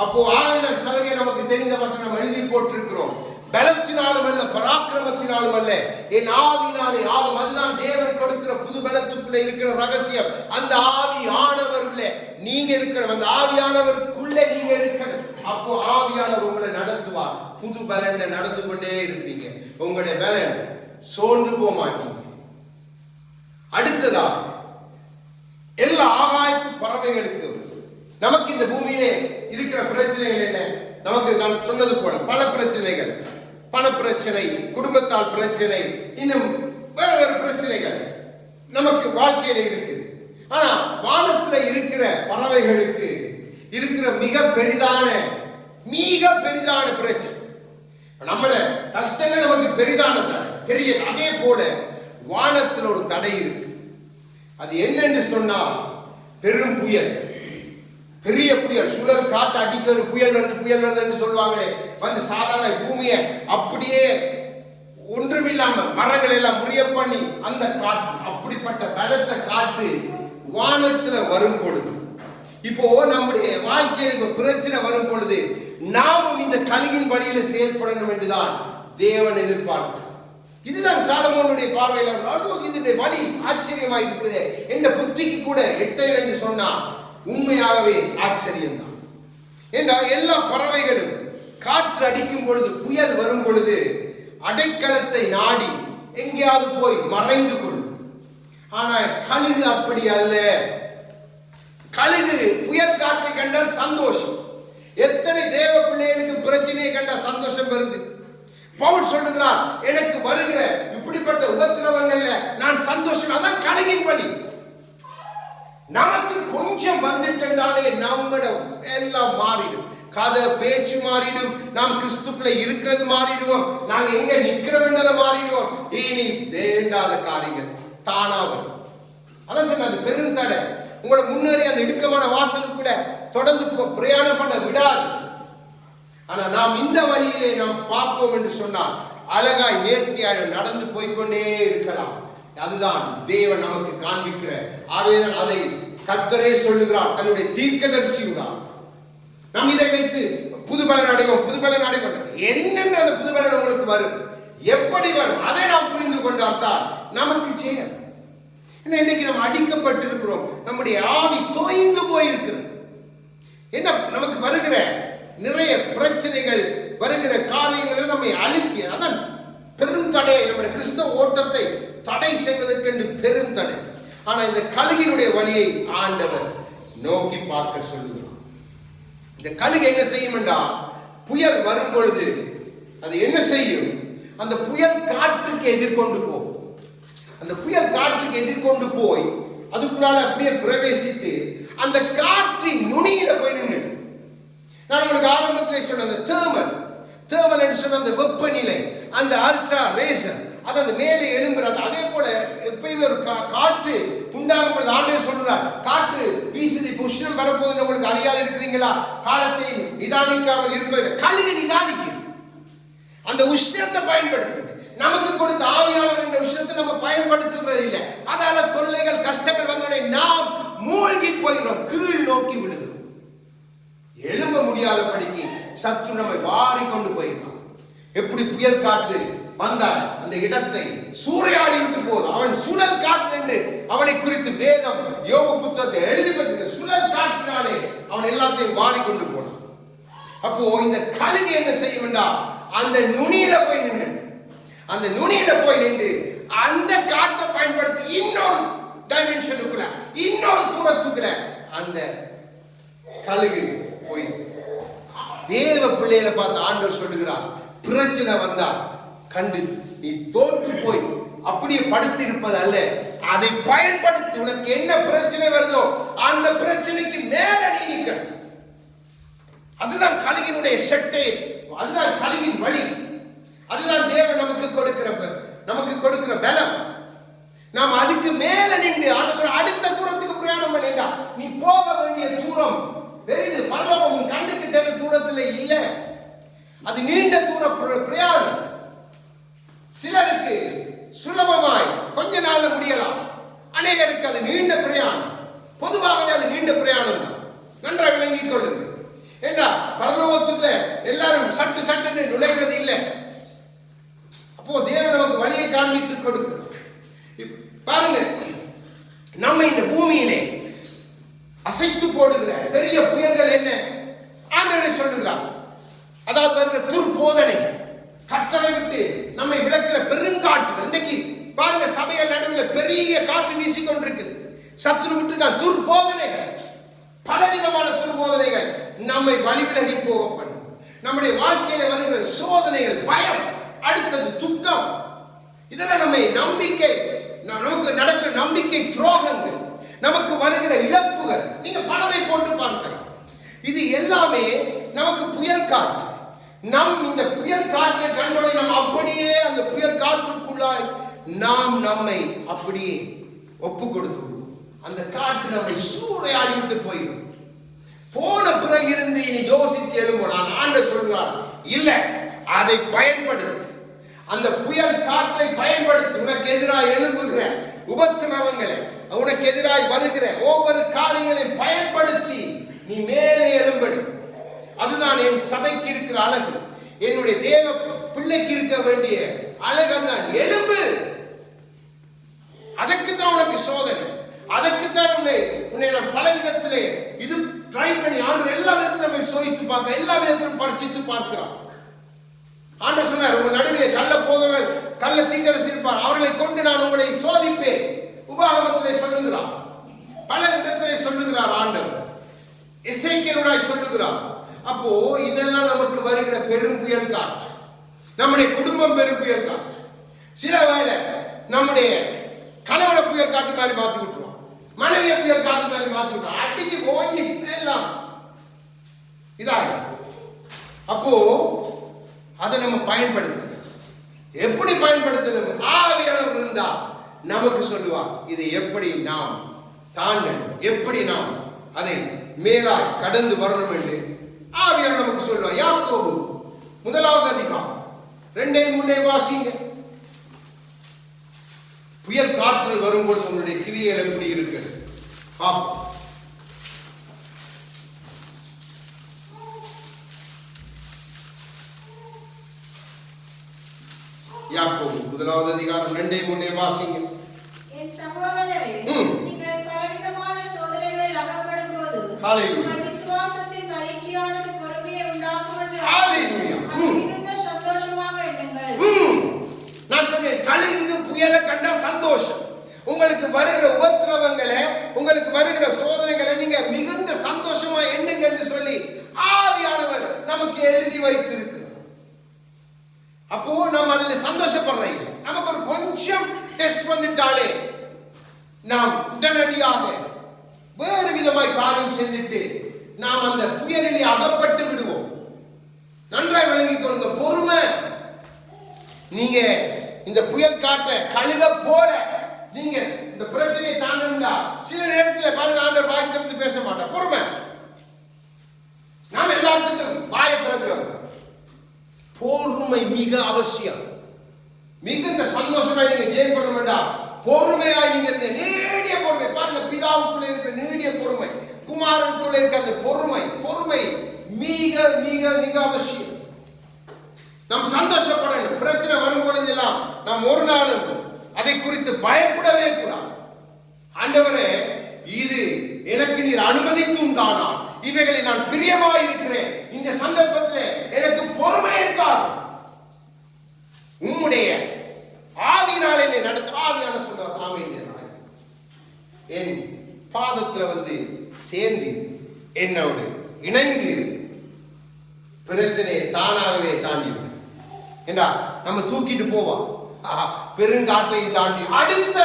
[SPEAKER 1] அப்போ ஆளுநர் சகரியை நமக்கு தெரிந்த வசனம் எழுதி போட்டிருக்கிறோம். பலத்தினாலும் அல்ல, பராக்கிரமத்தினாலும் அல்ல, என் ஆவினாலே ஆகும். அதுதான் தேவன் கொடுக்கிற புது பலத்துக்குள்ள இருக்கிற ரகசியம். அந்த ஆவி ஆனவர்களே நீங்க இருக்கணும். அந்த ஆவியானவருக்குள்ள நீங்க இருக்கணும். அப்போ ஆவியானவர் உங்களை நடத்துவார். புது பலன்ல நடந்து கொண்டே இருப்பீங்க. உங்களுடைய பலன் சோர்ந்து போக மாட்டீங்க. அடுத்ததாக எல்லா ஆகாயத்து பறவைகளுக்கு நமக்கு இந்த பூமியிலே இருக்கிற பிரச்சனைகள் என்ன? நமக்கு நான் சொன்னது போல பல பிரச்சனைகள், பண பிரச்சனை, குடும்பத்தால் பிரச்சனை, இன்னும் வேற வேறு பிரச்சனைகள் நமக்கு வாழ்க்கையில இருக்குது. ஆனா வானத்துல இருக்கிற பறவைகளுக்கு இருக்கிற மிக பெரிதான பிரச்சனை, நம்மள கஷ்டங்கள் நமக்கு பெரிதான தடை தெரிய. அதே போல வானத்தில் ஒரு தடை இருக்கு. அது என்னன்னு சொன்னா பெரும் புயல், பெரிய புயல், சுழல் காட்டு அடிக்க ஒரு புயல் வருதுன்னு சொல்லுவாங்களே, வந்து சாதாரண பூமியை அப்படியே ஒன்றுமில்லாம மரங்களை எல்லாம் முறிய பண்ணி அந்த காற்று, அப்படிப்பட்ட பலத்த காற்று வானத்துல வரும் பொழுது, இப்போ நம்முடைய வாழ்க்கையில் பிரச்சனை வரும் பொழுது நாமும் இந்த கலியின் வழியில செயல்படணும் என்றுதான் தேவன் எதிர்பார்க்கிறார். இதுதான் சாலமோனுடைய பார்வையில் இதனுடைய வழி ஆச்சரியமா இருக்குது. என்ற புத்திக்கு கூட எட்டையில் என்று சொன்னா உண்மையாகவே ஆச்சரியம்தான். என்றால் எல்லா பறவைகளும் காற்று அடிக்கும் பொழுது, புயல் வரும் பொழுது அடைக்கலத்தை நாடி எங்கேயாவது போய் மறைந்து கொள்ளும். ஆனா கழுகு அப்படி அல்ல. கழுகு புயல் காற்றை கண்டால் சந்தோஷம். எத்தனை தேவ பிள்ளைகளுக்கு பிரச்சனையை கண்டால் சந்தோஷம் வருது. பவுல் சொல்லுகிறார், எனக்கு வருகிற இப்படிப்பட்ட உபத்திரவங்கள்ல நான் சந்தோஷம். அதான் கழுகின் வழி. நமக்கு கொஞ்சம் வந்துட்டாலே நம்மட எல்லாம் மாறிடும். கதை பேச்சு மாறிடும். நாம் கிறிஸ்துக்குள்ள இருக்கிறது மாறிடுவோம். நாங்க எங்க நிக்கிறோம்ன்றதை மாறிடுவோம். இனி வேண்டாத காரியங்கள் தானா வரும். அதான் சொன்னது பெருந்தடை உங்களை முன்னேறி அந்த இடுக்கமான வாசலுக்குள்ள தொடர்ந்து பிரயாணம் பண்ண விடாது. ஆனா நாம் இந்த வழியிலே நாம் பார்ப்போம் என்று சொன்னால் அழகாய் நேர்த்தியாக நடந்து போய்கொண்டே இருக்கலாம். அதுதான் தேவன் நமக்கு காண்பிக்கிற. ஆகவேதான் அதை கர்த்தரே சொல்லுகிறார் தன்னுடைய தீர்க்கதரிசியுடன். நாம் இதை வைத்து புதுபலன் அடைவோம். என்னென்ன அந்த புதுபலன் உங்களுக்கு வரும், எப்படி வரும், அதை நாம் புரிந்து கொண்டால்தான் நமக்கு ஜெயம். இன்னைக்கு நாம் அடிக்கப்பட்டிருக்கிறோம். நம்முடைய ஆவி தோய்ந்து போயிருக்கிறது. என்ன நமக்கு வருகிற நிறைய பிரச்சனைகள், வருகிற காரியங்களை நம்மை அழித்து, அதான் பெருந்தடை. நம்முடைய கிறிஸ்தவ ஓட்டத்தை தடை செய்வதற்கு பெருந்தடை. ஆனா இந்த கழுகினுடைய வழியை ஆண்டவர் நோக்கி பார்க்க சொல்லுகிறார். இந்த கழுகு என்ன செய்யும் என்றால், புயல் வரும் பொழுது அது என்ன செய்யும்? அந்த புயல் காற்றுக்கு எதிர்கொண்டு போகும். அந்த புயல் காற்றுக்கு எதிர்கொண்டு போய் அதுக்குள்ளால அப்படியே பிரவேசித்து அந்த காற்றின் நுனியில போய் நின்று. நான் உங்களுக்கு ஆரம்பத்திலே சொன்ன அந்த தேர்மல் என்று சொன்ன அந்த வெப்பநிலை, அந்த அல்ட்ரா ரேசர், அது அந்த மேலே எழும்புறது. அதே போல எப்பயுமே ஒரு காற்று உண்டாகும் பொழுது ஆண்டவர் சொல்றார், காற்று வீசுது, இப்ப உஷ்ணம் வரப்போகுதுன்னு உங்களுக்கு அறியாது இருக்கிறீங்களா? காலத்தை நிதானிக்காமல் இருப்பது. கழுகு நிதானிக்குது, அந்த உஷ்ணத்தை பயன்படுத்துது. நமக்கு கொடுத்த ஆவியானவர் என்ற உஷ்ணத்தை நம்ம பயன்படுத்துகிறது இல்லை. அதால தொல்லைகள், கஷ்டங்கள் வந்தோடனே நாம் மூழ்கி போகிறோம், கீழ் நோக்கி விழுகிறோம். எழும்ப முடியாதபடிக்கு சற்று நம்மை வாரி கொண்டு போயிருக்கான். எப்படி புயல் காற்று வந்தால் அந்த இடத்தை சூறையாடி விட்டு போகுது. அவன் சுழல் காற்று என்று அவனை குறித்து வேதம் யோபு புத்தகத்தை எழுதி பெற்ற சுழல் காற்றினாலே அவன் எல்லாத்தையும் வாரி கொண்டு போனான். அப்போ இந்த கழுகு என்ன செய்யும் என்றால், அந்த நுனியில போய் நின்று, அந்த நுனியில போய் நின்று அந்த காற்றை பயன்படுத்தி இன்னொரு டைமென்ஷனுக்குள்ள, இன்னொரு தூரத்துக்குள்ள அந்த கழுகு போய். தேவ பிள்ளைகளை பார்த்து ஆண்டவர் சொல்லுகிறார், பிரச்சனை வந்தா கண்டு நீ தோற்று போய் அப்படியே படுத்து இருப்பது அல்ல, அதை பயன்படுத்தி உனக்கு என்ன பிரச்சனை வருதோ அந்த பிரச்சனைக்கு மேல நீ நிற்கணும். அதுதான் கழுகினுடைய செட்டை, அதுதான் கழுகின் வழி, அதுதான் தேவன் நமக்கு கொடுக்கிற பலம். நாம் அதுக்கு மேல நின்று அடுத்த தூரத்துக்கு பிரயாணம் பண்ணிட்டா நீ போக வேண்டிய தூரம் பெரிது. பரலோகம் கண்ணுக்கு தெரிந்த தூரத்தில் இல்லை, அது நமக்குள்ளே நுழைகிறது இல்லை. அப்போ தேவன் நமக்கு வழியை காண்பித்து கொடுக்கிறார். பாருங்க, நம்ம இந்த பூமியிலே அசைத்து போடுகிற பெரிய புயல்கள் என்ன? ஆண்டவரே சொல்லுகிறார். அதாவது வருகிற துர்போதனை, கட்டளை விட்டு நம்மை விளக்குற பெருங்காற்றுகள். இன்னைக்கு பாருங்க, சபைகள் நடுவில் பெரிய காற்று வீசிக்கொண்டிருக்குது. சத்துரு விட்டு துர்போதனைகள், பலவிதமான துர்போதனைகள் நம்மை வழிவிலகி போக பண்ணும். நம்முடைய வாழ்க்கையில வருகிற சோதனைகள், பயம், அடுத்தது துக்கம், இதெல்லாம் நம்மை நம்பிக்கை, நமக்கு நடக்கிற நம்பிக்கை துரோகங்கள், நமக்கு வருகிற இழப்புகள், நீங்க பலதை போட்டு பார்க்கலாம். இது எல்லாமே நமக்கு புயல் காற்று. இந்த புயல் காற்றை கண்டோடனே நம்ம அப்படியே அந்த புயல் காற்றுக்குள்ளாய் நம்மை அப்படியே ஒப்பு கொடுத்து அந்த காற்று நம்மை சூறையாடி விட்டு போயிடும். போன பிறகு இருந்து இனி யோசித்து எழும்போனால் ஆண்டவர் சொல்கிறார், இல்ல, அதை பயன்படுத்து. அந்த புயல் காற்றை பயன்படுத்தி உனக்கு எதிராக எழும்புகிற உபத்திரவங்களை, உனக்கு எதிராக வருகிற ஒவ்வொரு காரியங்களையும் பயன்படுத்தி நீ மேலே எழும்படி. அதுதான் என் சபைக்கு இருக்கிற அழகு, என்னுடைய தேவ பிள்ளைக்கு இருக்க வேண்டிய அழகு. அதுதான் எழும்பு. அதற்குத்தான் உனக்கு சோதனை, அதற்குத்தான் உன்னை நான் பல விதத்திலே இது ட்ரை பண்ணி ஆண்டவர் எல்லா விதத்திலும் நம்ம சோதித்து பார்க்க, எல்லா விதத்திலும் பரிசித்து பார்க்கிறான். ஆண்டவர் சொன்னார், உங்க நடுவிலே கள்ள போதவர், கள்ள தீர்க்கதரிசி இருப்பார், அவர்களை கொண்டு நான் உங்களை சோதிப்பேன். உபாகமத்திலே சொல்லுகிறார், பல விதத்திலே சொல்லுகிறார் ஆண்டவர், எசேக்கியேலுடாய் சொல்லுகிறார். அப்போ இதெல்லாம் நமக்கு வருகிற பெரும் புயல் காற்று. நம்முடைய குடும்பம் பெரும் புயல் காற்று. சில வேளை நம்முடைய கணவனை புயல் காற்று மாதிரி மாற்றி விட்டுருவோம், மனைவியை புயல் காற்று மாதிரி மாற்றி விட்டுருவோம், அடிக்கு போய் எல்லாம் இதாக. அப்போ அதை நம்ம பயன்படுத்தணும். எப்படி பயன்படுத்தணும்? ஆவியானவர் இருந்தா நமக்கு சொல்லுவார், இதை எப்படி நாம் தாண்டணும், எப்படி நாம் அதை மேலாய் கடந்து வரணும் என்று ஆவியானவர் நமக்கு சொல்லுவார். யாக்கோபு 1 அதிகாரம் 2-3 வாசிங்க. புயல் காற்று வரும்போது உங்களுடைய கிரியைகள் எப்படி இருக்கிறது? யாக்கோபு 1 அதிகாரம் 2-3 வாசிங்க.
[SPEAKER 2] என் சகோதரரே, நீங்கள் பலவிதமான சோதனைகளில் அகப்படும்போது உங்கள் விசுவாசத்தின் பரீட்சையானது பொறுமையை உண்டாக்கும் என்று மிகுந்த சந்தோஷமாக எண்ணுங்கள்.
[SPEAKER 1] நான் சொன்னேன், கலிங்கு புயலை கண்டா சந்தோஷம். உங்களுக்கு வருகிற உபத்திரவங்களை, உங்களுக்கு வருகிற சோதனைகளை நீங்க மிகுந்த சந்தோஷமா எண்ணுங்க என்று சொல்லி ஆவியானவர் நமக்கு எழுதி வைத்திருக்கிறார். அப்போ நாம் அதில் சந்தோஷப்படுறோம். நமக்கு ஒரு கொஞ்சம் டெஸ்ட் வந்துட்டாலே நாம் உடனடியாக வேறு விதமாய் காரியம் செய்துட்டு நாம் அந்த புயலிலே அகப்பட்டு விடுவோம். நன்றாய் விளங்கிக் கொள்ளுங்க, பொறுமை. நீங்க இந்த புயல் காட்ட கழுக போல நீங்க இந்த பிரச்சனையை தாண்டா சில நேரத்தில் பாருங்க, ஆண்டவர் வாய் திறந்து பேச மாட்டார். பொறுமை. நாம் எல்லாத்துக்கும் வாயை திறக்கிறோம். பொறுமை மிக அவசியம். மிகுந்த சந்தோஷமா நீங்க ஜெயம் பண்ண வேண்டாம். பொறுமையாய் நீங்க இருந்த நீடிய பொறுமை. பாருங்க, பிதாவுக்குள்ள இருக்க நீடிய பொறுமை, குமாரனுக்குள்ள இருக்க அந்த பொறுமை, பொறுமை மிக மிக மிக அவசியம். நாம் சந்தோஷப்படணும். பிரச்சனை வரும் பொழுதெல்லாம் நாம் ஒரு நாளும் அதை குறித்து பயப்படவே கூடாது. ஆண்டவரே, இது எனக்கு நீர் அனுமதித்து உண்டானால் இவைகளை நான் பிரியமாய் இருக்கிறேன். இந்த சந்தர்ப்பத்தில் எனக்கு பொறுமை இருக்காது. உம்முடைய ஆவியினால் என்னை நடத்த. ஆவியான சொல்றார், அமைதியாய் என் பாதத்துல வந்து சேர்ந்து என்னோடு இணைந்து பிரச்சனையை தானாகவே தாண்டி என்றா நம்ம தூக்கிட்டு போவோம். பெருங்காற்றையும் தாண்டி அடுத்த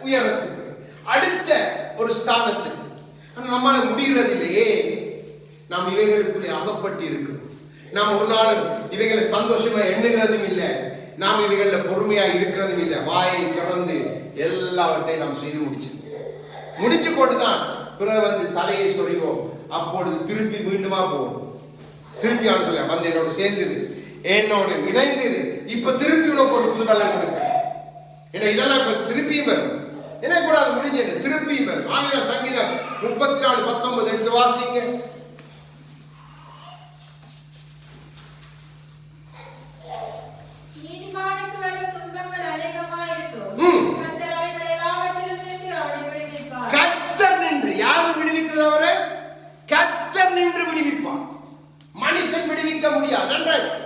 [SPEAKER 1] உயரத்துக்கு, அடுத்த ஒரு ஸ்தானத்துக்கு. நம்மால முடிகிறது இல்லையே. நாம் இவைகளுக்குள்ளே அகப்பட்டு இருக்கிறோம். நாம் ஒரு நாளும் இவைகளை சந்தோஷமா எண்ணுகிறதும் இல்லை. நாம் இவைகளில் பொறுமையா இருக்கிறதும் இல்லை. வாயை திறந்து எல்லாவற்றையும் நாம் செய்து முடிச்சு போட்டுதான் பிறகு வந்து தலையை சொறிவோம். அப்பொழுது திருப்பி மீண்டுமா போவோம். திருப்பி சொல்ல வந்து என்னோட சேர்ந்துரு, என்னோட இணைந்துரு. இப்ப திருப்பி உனக்கு ஒரு புது பலன் கொடுக்க. ஏன்னா இதெல்லாம் இப்ப திருப்பியும் வரும். என்ன கூட அது முடிஞ்சு திருப்பியும் வரும். ஆகிய சங்கீதம் 34:19 எடுத்து வாசிங்க.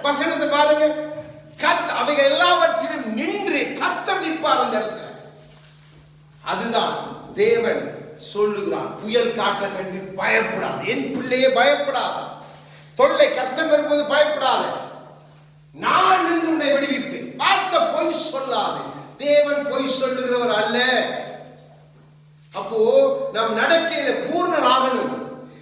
[SPEAKER 1] வசனத்தை பாருங்க. அவைகள் எல்லாவற்றிலும் நின்று கர்த்தர் நிற்பார் அந்த இடத்துல. அதுதான் தேவன் சொல்லுகிறார், புயல் காற்றை கண்டு பயப்படாது. என் பிள்ளையே பயப்படாது. தொல்லை கஷ்டம் வரும்போது பயப்படாது. நான் நின்று உன்னை விடுவிப்பேன். வார்த்தை பொய் சொல்லாது. தேவன் பொய் சொல்லுகிறவர் அல்ல. அப்போ நம் நடக்கையில பூர்ணராகணும்.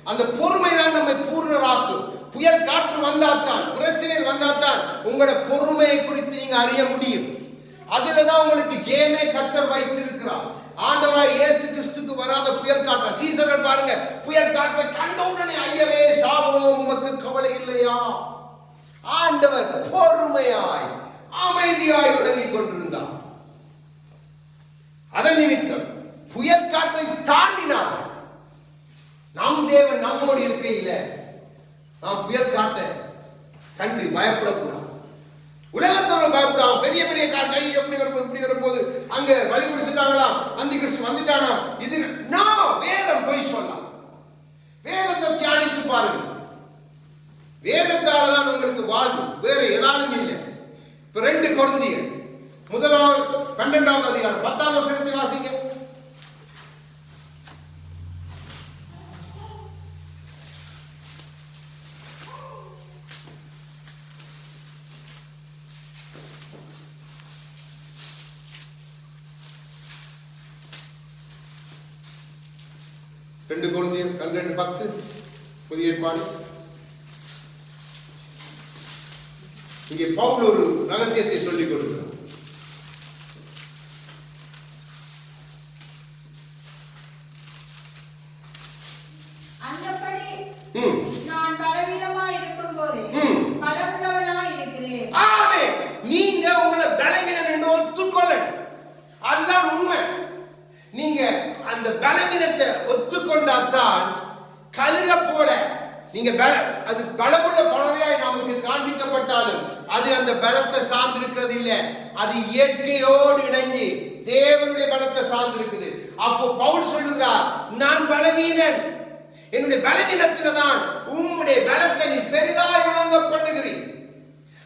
[SPEAKER 1] அந்த பொறுமை தான் நம்மை பூர்ணராக்கும். புயல் காற்று வந்தாத்தான், பிரச்சனைகள் வந்தாத்தான் உங்களோட பொறுமையை குறித்து நீங்க அறிய முடியும். அதுலதான் உங்களுக்கு ஜெயமே கர்த்தர் வைத்திருக்கிறார். ஆண்டவராய் இயேசு கிறிஸ்துக்கு வராத புயல் காற்று, சீசர்கள் பாருங்க, புயல் காற்றை கண்டவுடனே ஐயரே சாகுறோம், உமக்கு கவலை இல்லையா? ஆண்டவர் பொறுமையாய் அமைதியாய் விளங்கிக் கொண்டிருந்தார். அதன் நிமித்தம் புயல் காற்றை தாண்டினார். நம் தேவன் நம்மோடு இருக்கையில் நாம் புயல் காற்றை கண்டு பயப்படக்கூடாது. உலகத்தோட பயப்படாம பெரிய பெரிய காற்று எப்படி வரும்போது இப்படி வரும்போது அங்க வழி கொடுத்துட்டாங்களா, அந்த கிறிஸ்து வந்துட்டானா, இது வேதம் போய் சொல்லலாம். வேதத்தை தியானித்து பாருங்க. வேதத்தால தான் உங்களுக்கு வாழ்வு, வேற ஏதாலும் இல்லை. இப்ப 2 கொரிந்தியர் 12வது அதிகாரம் 10வது வசனத்தை வாசிங்க. கொரிந்தியர் 12:10 புதிய ஏற்பாடு. இங்கே பவுல் ஒரு ரகசியத்தை சொல்லிக் கொடுக்கிறார்.
[SPEAKER 2] அந்தபடி நான் பலவீனமாய் இருக்கும்போது பலமுள்ளவனாய் இருக்கிறேன்.
[SPEAKER 1] ஆமென். நீங்க உங்களை பலவீனம் என்று ஒத்துக்கொள்ளணும். அதுதான் உண்மை. நீங்க அந்த பலவீனத்தை ஒத்துக்கொண்டாத்தான் கழுக போல நீங்க அது பலமுள்ள பறவையாய் நமக்கு காண்பிக்கப்பட்டாலும் அது அந்த பலத்தை சார்ந்திருக்கிறது இல்லை. அது இயற்கையோடு இணைஞ்சு தேவனுடைய பலத்தை சார்ந்திருக்குது. அப்போ பவுல் சொல்லுகிறார், நான் பலவீனன், என்னுடைய பலவீனத்துல தான் உம்முடைய பலத்தை நீ பெரிதாய் விளங்க பண்ணுகிறீர்.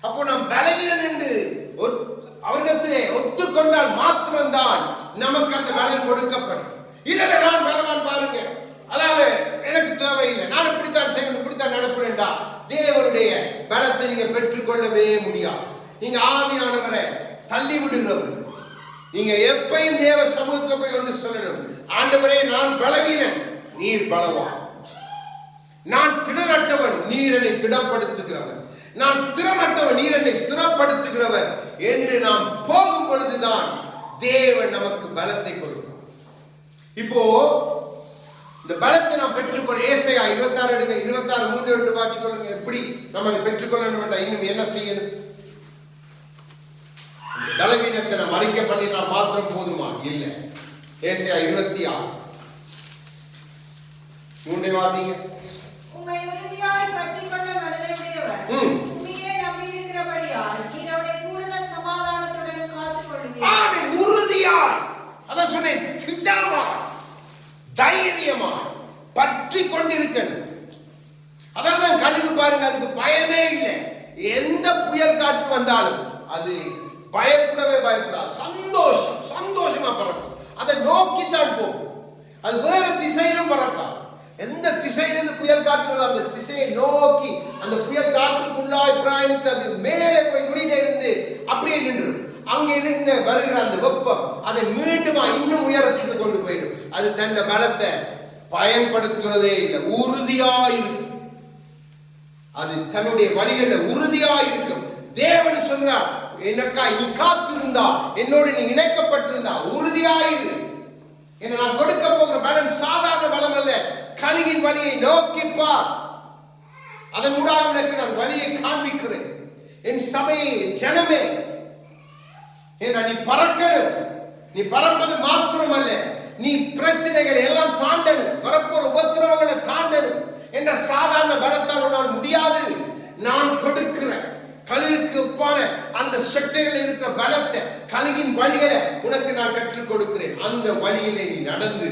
[SPEAKER 1] அப்போ நாம் பலவீனன் என்று அவரிடத்திலே ஒத்துக்கொண்டால் மாத்திரம்தான் நமக்கு அந்த பலன் கொடுக்கப்படும். இல்லை நான் பலவான் பாருங்க, அதனால எனக்கு தேவையில்லை, நான் இப்படித்தான் செய்யணும், இப்படித்தான் நடப்புறேன்டா, தேவனுடைய பலத்தை நீங்க பெற்றுக்கொள்ளவே முடியாது. நீங்க ஆவியானவரை தள்ளி விடுகிறவர். நீங்க எப்பயும் தேவ சமூகத்தில் போய் ஒன்று சொல்லணும், ஆண்டவரே நான் பலவீனன், நீர் பலவான். நான் திடனற்றவன், நீர் என்னை திடப்படுத்துகிறவர். நான் ஸ்திரமற்றவன், நீர் என்னை ஸ்திரப்படுத்துகிறவர் என்று நாம் போகும் பொழுதுதான் தேவன் நமக்கு பலத்தை கொடுப்பார். இப்போ இந்த பலத்தை நாம் பெற்றுக்கொள்ள ஏசாயா 26 எடுங்க, 26:3 வாசிக்கொள்ளுங்க. எப்படி நம்ம அதை பெற்றுக்கொள்ளணும், இன்னும் என்ன செய்யணும்? பலவீனத்தை நாம் அறிக்கை பண்ணினால் மாத்திரம் போதுமா? இல்லை. ஏசாயா 26:3 வாசிங்க.
[SPEAKER 2] உம்மை உறுதியாய் பற்றிக்கொண்ட மனதையுடையவர், உம்மையே நம்பியிருக்கிறபடியால் நீர் அவரை பூரண சமாதானத்துடன் காத்துக்கொள்வீர்.
[SPEAKER 1] ஆமென். உறுதியாய், அதான் சொன்னேன், திட்டமாய் தைரியமா பற்றி கொண்டிருக்கணும். அதனாலதான் கழுகு பாருங்க, அதுக்கு பயமே இல்லை. எந்த புயல் காற்று வந்தாலும் அது பயப்படவே பயப்படாது. சந்தோஷமா பறக்கும். அதை நோக்கித்தான் போகும். அது வேற திசையிலும் பறக்காது. எந்த திசையிலிருந்து புயல் காற்று அந்த திசையை நோக்கி அந்த புயல் காற்றுக்குள்ளாய் பிரயாணித்து அது மேலே போய் நுனியில இருந்து அப்படியே நின்று அங்க இருந்து வருகிற அந்த வெப்பம் அதை மீண்டும் இன்னும் உயரத்துக்கு கொண்டு போயிடும். அது தன்னை பலத்தை பயன்படுத்துறதே இல்லை, உறுதியாயிருக்கும். அது தன்னுடைய வழிகளை உறுதியாயிருக்கும். தேவன் சொல்றார், எனக்காய் நீ காத்திருந்தா, என்னோடு நீ இணைக்கப்பட்டிருந்தா உறுதியாயிரு. என்ன நான் கொடுக்க போகிற பலம் சாதாரண பலம் அல்ல. கழுகின் வழியை நோக்கிப்பார், அதன் ஊடாக எனக்கு நான் வழியை காண்பிக்கிறேன். என் சபையை, ஜனமே, நீ பறக்கணும். நீ பறப்பது மாத்திரம் அல்ல, நீ பிரச்சனைகளை எல்லாம் தாண்டணும், வரப்போற உபத்திரவங்களை தாண்டணும் என்ற சாதாரண பலத்தால் உன்னால் முடியாது. நான் கொடுக்கிறேன் கழுகுக்கு ஒப்பான அந்த சட்டையில் இருக்கிற பலத்தை, கழுகின் வழிகளை உனக்கு நான் கற்றுக் கொடுக்கிறேன். அந்த வழியிலே நீ நடந்து,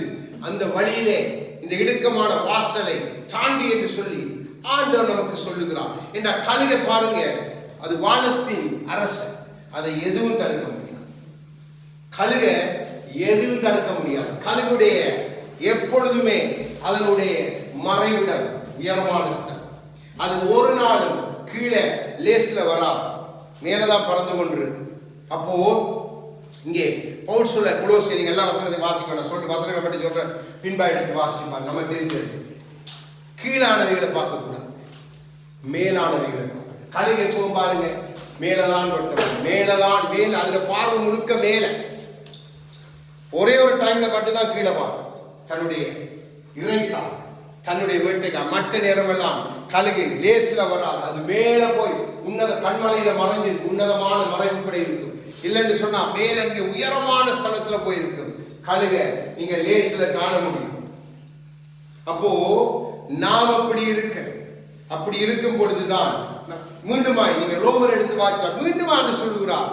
[SPEAKER 1] அந்த வழியிலே இந்த இடுக்கமான வாசலை தாண்டி என்று சொல்லி ஆண்டவர் நமக்கு சொல்லுகிறார். என்ற கழுகை பாருங்க, அது வானத்தின் அரசன். அதை எதுவும் தடுக்க முடியாது. கழுக எதுவும் தடுக்க முடியாது. கழுகுடைய எப்பொழுதுமே அதனுடைய மறைவிடம் உயரமான ஸ்தலம். அது ஒரு நாளும் கீழே லேஸ்ல வரா, மேலதான் பறந்து கொண்டிருக்கு. அப்போ இங்கே பவுல் சொல்ல கொலோசியர், நீங்க எல்லா வசனத்தை வாசிக்கணும் சொல்லிட்டு வசனங்களை மட்டும் சொல்ற, பின்பா எடுத்து வாசிப்பார். நம்ம தெரிஞ்சது கீழானவைகளை பார்க்க கூடாது, மேலானவைகளை பார்க்க. கழுகு எப்பவும் பாருங்க மேலதான் பட்டம், மேலதான் மேல, அதுல பார்வை முழுக்க மேல. ஒரே ஒரு டைம்ல மட்டும்தான் கீழே பார்க்கும். தன்னுடைய இறைக்கா, தன்னுடைய வேட்டைக்கா. மற்ற நேரம் எல்லாம் கழுகு லேசில வராது. அது மேல போய் உன்னத கண்மலையில மறைஞ்சிருக்கு, உன்னதமான மறைவுப்படை இருக்கும். இல்லைன்னு சொன்னா மேல இங்க உயரமான ஸ்தலத்துல போயிருக்கும். கழுக நீங்க லேசில காண முடியும். அப்போ நாம் அப்படி இருக்கும் பொழுதுதான் மீண்டுமாய் நீங்க ரோமர் எடுத்து வாச்சா மீண்டுமா என்று சொல்லுகிறார்.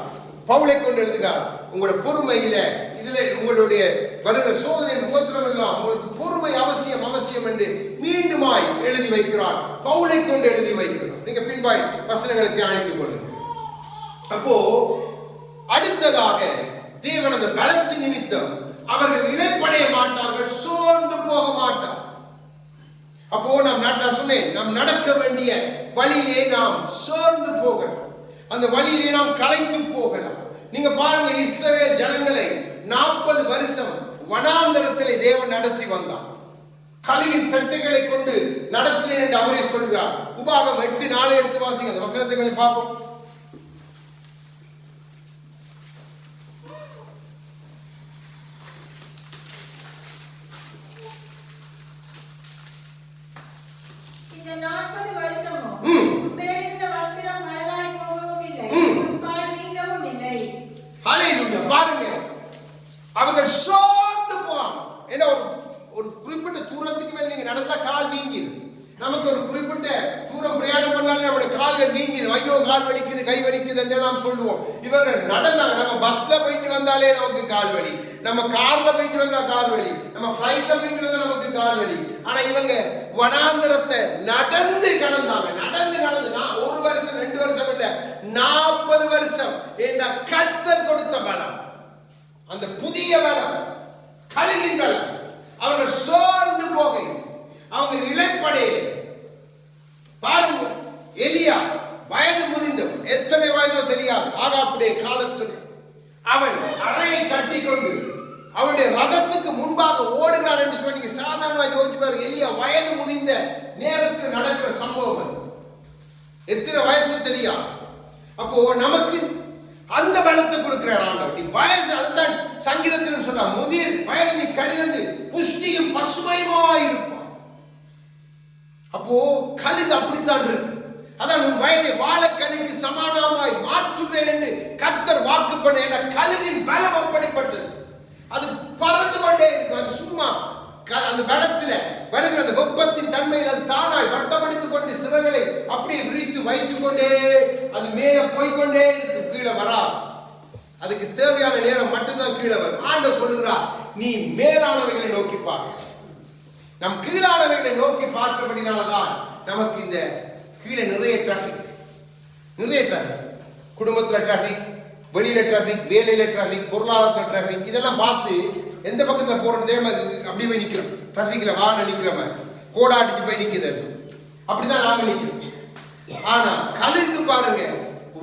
[SPEAKER 1] பவுலை கொண்டு எழுதுகிறார், உங்களோட பொறுமையில இதுல உங்களுடைய வருகிற சோதனை உபத்திரம் எல்லாம் உங்களுக்கு பொறுமை அவசியம் அவசியம் என்று மீண்டுமாய் எழுதி வைக்கிறார். பவுலை கொண்டு எழுதி வைக்கிறார். நீங்க பின்பாய் வசனங்களுக்கு அழைத்துக் கொள்ளுங்க. அப்போ அடுத்ததாக தேவன் அந்த பலத்தின் நிமித்தம் அவர்கள் இளைப்படைய மாட்டார்கள், சோர்ந்து போக மாட்டார். அப்போ நான் சொன்னேன், நாம் நடக்க வேண்டிய வழியிலே நாம் சோர்ந்து போகலாம், அந்த வழியிலே நாம் களைத்து போகலாம். நீங்க பாருங்க, இஸ்ரவேல் ஜனங்களை 40 வருஷம் வனாந்தரத்திலே தேவன் நடத்தி வந்தார். கழுகின் சட்டைகளை கொண்டு நடத்தினேன் என்று அவரே சொல்கிறார். உபாகம் 8:4 எடுத்து வாசிங்க, அந்த வசனத்தை கொஞ்சம் பார்ப்போம்.
[SPEAKER 2] இந்த 40 வருஷமும் உன்மேலிருந்த வஸ்திரம் மலராய் போகவும் இல்லை, கால் நீங்கவும் இல்லை.
[SPEAKER 1] ஹல்லேலூயா. பாருங்க, அவர்கள் சோர்ந்து போவாங்க. ஏன்னா ஒரு குறிப்பிட்ட தூரத்துக்கு மேல் நீங்க நடந்தா கால் வீங்கிடும். நமக்கு ஒரு குறிப்பிட்ட தூரம் பிரயாணம் பண்ணாலே நம்முடைய கால்கள் வீங்கிடும். ஐயோ கால் வலிக்குது, கை வலிக்குது என்று நாம் சொல்லுவோம். இவங்க நடந்தாங்க. நம்ம பஸ்ல போயிட்டு வந்தாலே நமக்கு கால் வலி, நம்ம கார்ல போயிட்டு வந்தா கால் வலி, நம்ம ஃபிளைட்ல போயிட்டு வந்தா நமக்கு கால் வலி. ஆனா இவங்க வனாந்தரத்தை நடந்து கடந்தாங்க. நடந்து 1 வருஷம் 2 வருஷம் இல்ல, 40 வருஷம். என்ற கர்த்தர் கொடுத்த பலம், அந்த புதிய பலம், கழுகின் பலம். அவர்கள் சோர்ந்து போக, அவங்க இளைப்படைய. பாருங்க, எலியா வயது முதிர்ந்தவன், எத்தனை வயதோ தெரியாது. ஆகாப்புடைய காலத்தில் அவன் அறையை கட்டிக்கொண்டு அவனுடைய ரதத்துக்கு முன்பாக ஓடுகிறார் என்று சொல்லி நீங்க சாதாரணமாக யோசிச்சு பாருங்க. எலியா வயது முதிர்ந்த நேரத்தில் நடக்கிற சம்பவம் அது. எத்தனை வயசு தெரியாது. அப்போ நமக்கு அந்த பலத்தை கொடுக்கிறார் ஆண்டவர். நீ வயசு, அதுதான் சங்கீதத்தில் சொன்னா, முதிர் வயது நீ கழிந்து புஷ்டியும் பசுமையுமாய் இருப்பான். அப்போ கழுகு அப்படித்தான் இருக்கு. அதான் உன் வயதை வாழக்கழுக்கு சமானமாய் மாற்றுகிறேன் என்று கர்த்தர் வாக்கு பண்ண. என கழுகின் பலம் அப்படிப்பட்டது. அது பறந்து கொண்டே இருக்கு. அது சும்மா அந்த பலத்தில் வருகிற அந்த வெப்பத்தின் தன்மையில் அது தானாய் வட்டமடித்துக் கொண்டு சிறகுகளை அப்படியே விரித்து வைத்துக் கொண்டே அது மேலே போய்கொண்டே இருக்கு. கீழே வரா. அதுக்கு தேவையான நேரம் மட்டும்தான் கீழே வரும். ஆண்டவர் சொல்லுகிறார், நீ மேலானவைகளை நோக்கி பார்க்க. நம் கீழானவைகளை நோக்கி பார்க்கிறபடினால்தான் நமக்கு இந்த கீழே நிறைய டிராபிக், குடும்பத்தில் டிராபிக், வெளியில டிராபிக், வேலையில டிராபிக், பொருளாதார டிராபிக், இதெல்லாம் பார்த்து எந்த பக்கத்தில் போறது அப்படியே போய் நிற்கிறோம். டிராபிக்ல வாகனம் நிற்கிற மாதிரி கோடாடிக்கு போய் நிற்குது. அப்படிதான் நாம நிற்கிறோம். ஆனா கழுகு பாருங்க,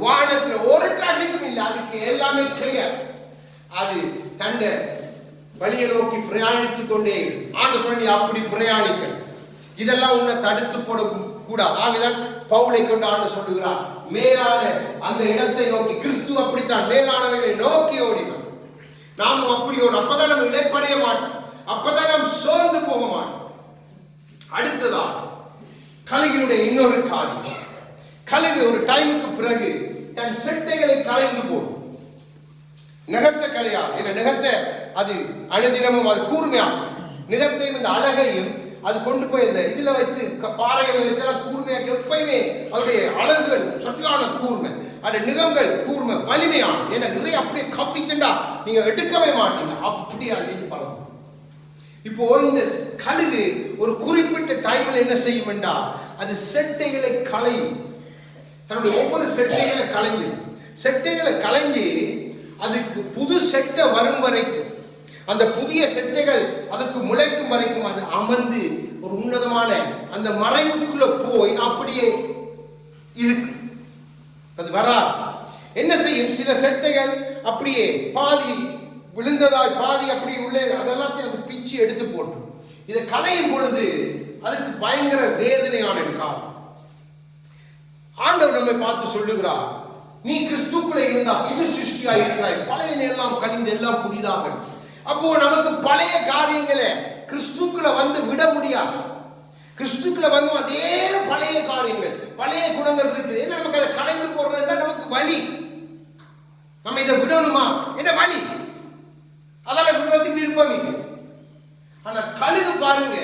[SPEAKER 1] வானத்துல ஒரு டிராபிக்கும் இல்லை. அதுக்கு எல்லாமே கிளியர். அது தண்ட வழியை நோக்கி பிரயாணித்துக் கொண்டே ஆண்டு சொல்லி அப்படி பிரயாணிக்க. இதெல்லாம் உன்னை தடுத்து போட கூடாது. ஆகிதான் பவுலை கொண்டு ஆண்டு சொல்லுகிறார், மேலான அந்த இடத்தை நோக்கி. கிறிஸ்து அப்படித்தான் மேலானவைகளை நோக்கி ஓடினார். நாமும் அப்படி ஓடும். அப்பதான் நம்ம இடைப்படைய மாட்டோம். அப்பதான் நாம் சோர்ந்து போக மாட்டோம். அடுத்ததாக கழுகினுடைய இன்னொரு காரியம். கழுகு ஒரு டைமுக்கு பிறகு தன் செட்டைகளை களைந்து போடும். நகத்தை களையாது. ஏன்னா நகத்தை அது அனுதினமும் அது கூர்மையாகும். நகத்தையும் இந்த அழகையும் அது கொண்டு போய் இந்த இதுல வைத்து பாறைகளை வைத்தெல்லாம் கூர்மையாக எப்பயுமே அவருடைய அழகுகள் சொற்கான கூர்மை, அந்த நிகங்கள் கூர்மை வலிமையான. ஏன்னா இறைய அப்படியே கவ்விச்சுண்டா நீங்க எடுக்கவே மாட்டீங்க. அப்படியே அள்ளிட்டு பழகும். இப்போ இந்த கழுகு ஒரு குறிப்பிட்ட டைம்ல என்ன செய்யும் என்றால் அது செட்டைகளை களையும். தன்னுடைய ஒவ்வொரு செட்டைகளை களைஞ்சு அதுக்கு புது செட்டை வரும் வரைக்கும், அந்த புதிய செட்டைகள் அதற்கு முளைக்கும் வரைக்கும் அது அமர்ந்து ஒரு உன்னதமான அந்த மறைவுக்குள்ள போய் அப்படியே இருக்கு. அது வராது. என்ன செய்யும்? சில செட்டைகள் அப்படியே பாதி விழுந்ததாய் பாதி அப்படி உள்ளே அதெல்லாத்தையும் அது பிச்சு எடுத்து போட்டு இதை களையும் பொழுது அதுக்கு பயங்கர வேதனையான காலம். ஆண்டவர் நம்மை பார்த்து சொல்லுகிறார், நீ கிறிஸ்துக்குள்ளே இருந்தா புது சிருஷ்டியா இருக்கிறாய், பழைய எல்லாம் கழிந்து எல்லாம் புதிதாக. அப்போ நமக்கு பழைய காரியங்களை கிறிஸ்துக்குள்ள வந்து விட முடியாது. கிறிஸ்துக்குள்ள வந்து அதே பழைய காரியங்கள் பழைய குணங்கள் இருக்குது. ஏன்னா நமக்கு அதை கலைந்து போடுறதுன்னா நமக்கு வலி. நம்ம இதை விடணுமா? என்ன வலி? அதால விடுறதுக்கு விருப்பம் இல்லை. ஆனா கழுகு பாருங்க,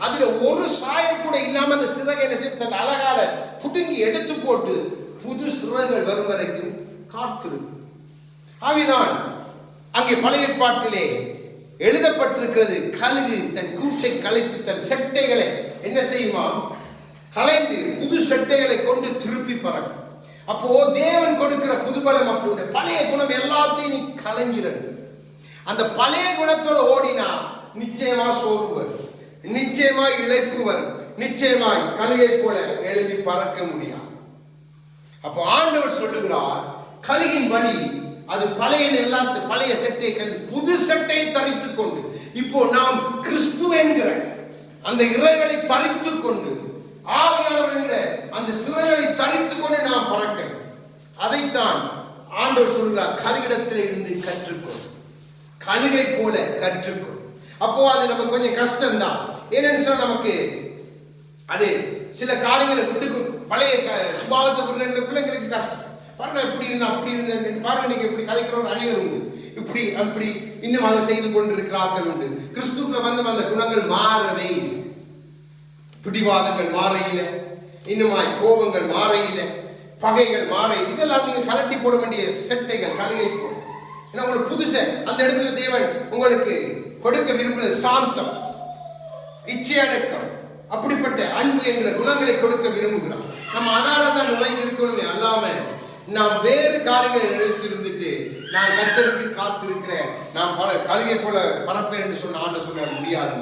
[SPEAKER 1] அதுல ஒரு சாயம் கூட இல்லாம அந்த சிறகை என்ன செய்ய தன் அழகால புடுங்கி எடுத்து போட்டு புது சிறகுகள் வரும் வரைக்கும் காத்திருக்கு. ஆவிதான் அங்கே பழைய ஏற்பாட்டிலே எழுதப்பட்டிருக்கிறது. கழுகு தன் கூட்டை கலைத்து தன் செட்டைகளை என்ன செய்யுமா? கலைந்து புது செட்டைகளை கொண்டு திருப்பி பறக்கும். அப்போ தேவன் கொடுக்கிற புதுபலம் அப்படி பழைய குணம் எல்லாத்தையும் நீ கலைஞ்சிடணும். அந்த பழைய குணத்தோட ஓடினா நிச்சயமா சோர்வு வரும், நிச்சயமா இழைப்பு வரும், நிச்சயமாய் கழுகை போல எழுதி பறக்க முடியாது. அப்போ ஆண்டவர் சொல்லுகிறார், கழுகின் வழி அது பழைய செட்டைகள் புது சட்டையை தரித்துக் கொண்டு, இப்போ நாம் கிறிஸ்து என்கிற அந்த இறைகளை தரித்துக் கொண்டு, ஆவியானவர் என்ற அந்த சிறைகளை தரித்துக் கொண்டு நாம் பறக்கணும். அதைத்தான் ஆண்டவர் சொல்கிறார், கழுகிடத்தில் இருந்து கற்றுக்கொள், கழுகை போல கற்றுக்கொள். அப்போ அது நமக்கு கொஞ்சம் கஷ்டம்தான். ஏன்னு சொன்னா நமக்கு அது சில காரியங்களை விட்டு பழைய சுபாவத்தை விடுற பிள்ளைங்களுக்கு கஷ்டம். பாருங்க, இப்படி இருந்தா அப்படி இருந்தேன் பாருங்க, நீங்க இப்படி கதைக்கிறவங்க அநேகர் உண்டு. இப்படி அப்படி இன்னும் அதை செய்து கொண்டிருக்கிறார்கள் உண்டு. கிறிஸ்துக்குள்ள வந்து அந்த குணங்கள் மாறவே இல்லை. பிடிவாதங்கள் மாற இல்லை, இன்னுமாய் கோபங்கள் மாற இல்லை, பகைகள் மாற, இதெல்லாம் நீங்க கலட்டி போட வேண்டிய செட்டைகள் கழுகை போட. ஏன்னா உங்களுக்கு புதுச அந்த இடத்துல தேவன் உங்களுக்கு கொடுக்க விரும்புகிறது சாந்தம், இச்சையடக்கம், அப்படிப்பட்ட அன்பு என்கிற குணங்களை கொடுக்க விரும்புகிறான். நம்ம அதனால தான் நிறைந்து இருக்கணுமே அல்லாம நாம் வேறு காரியங்களை நினைத்திருந்துட்டு நான் கர்த்தருக்கு காத்திருக்கிறேன், நான் கழுகை போல பறப்பேன் என்று சொன்ன ஆண்டு சொல்ல முடியாது.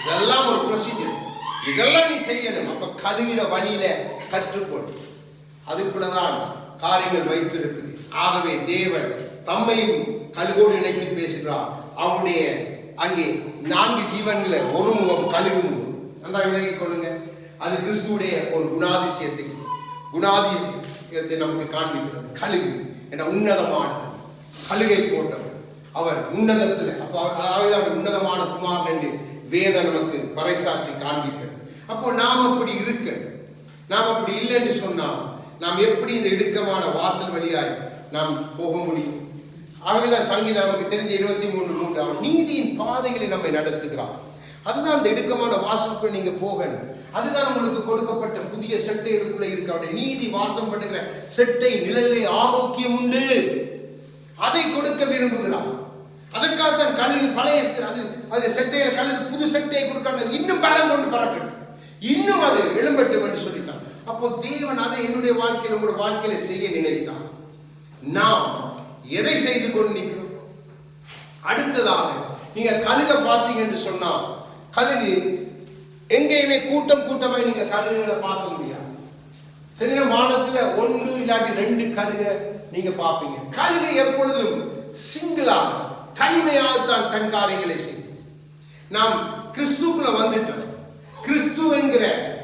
[SPEAKER 1] இதெல்லாம் ஒரு ப்ரொசீஜர், இதெல்லாம் நீ செய்யணும். அப்ப கழுகிற வழியில கற்றுக்கொள், அதுக்குள்ளதான் காரியங்கள் வைத்திருக்கு. ஆகவே தேவன் தம்மையும் கழுகோடு இணைத்து பேசுகிறார். அவருடைய அங்கே 4 ஜீவன்களை ஒரு முகம் கழுகு முகம் நல்லா விலகிக் கொள்ளுங்க. அது கிறிஸ்துவுடைய ஒரு குணாதிசயத்தை நமக்கு காண்பிக்கிறது. கழுகு என்ற உன்னதமானது, கழுகை போட்டவர் அவர் உன்னதத்தில். அப்போ அவர் உன்னதமான குமாரன் என்று வேதம் நமக்கு பறைசாற்றி காண்பிக்கிறது. அப்போ நாம் அப்படி இருக்க, நாம் அப்படி இல்லை என்று சொன்னால் நாம் எப்படி இந்த இடுக்கமான வாசல் வழியாய் நாம் போக முடியும்? ஆகவேதான் சங்கீதம் நமக்கு தெரிஞ்ச 23:3 அவர் நீதியின் பாதைகளை நம்மை நடத்துகிறார். அதுதான் அந்த இடுக்கமான வாசலுக்குள் நீங்க போகணும். அதுதான் உங்களுக்கு கொடுக்கப்பட்ட புதிய செட்டைகளுக்குள்ள இருக்க. அவருடைய நீதி வாசம் பண்ணுகிற செட்டை நிழலிலே ஆரோக்கியம் உண்டு, அதை கொடுக்க விரும்புகிறார். அதற்காகத்தான் கழுகு பழைய அது செட்டையில கழுகு புது செட்டையை கொடுக்க இன்னும் பலம் கொண்டு பறக்கட்டும், இன்னும் அது எழும்பட்டும் என்று சொல்லித்தான். அப்போ தேவன் அதை என்னுடைய வாழ்க்கையில் உங்களோட வாழ்க்கையில செய்ய நினைத்தான். நாம் எதை செய்து கொண்டு நிற்கிறோம்? அடுத்ததாக நீங்க கழுக பார்த்தீங்க என்று சொன்னா, கழுகு எங்கேயுமே கூட்டமாய் நீங்க கழுகுகளை பார்க்க முடியாது. சில வானத்துல 1 இல்லாட்டி 2 கழுக நீங்க பார்ப்பீங்க. கழுகு எப்பொழுதும் சிங்கிளாக தனிமையாகத்தான் தன் காரியங்களை செய்யும். நாம் கிறிஸ்துக்குள்ள வந்துட்டோம், கிறிஸ்து என்கிற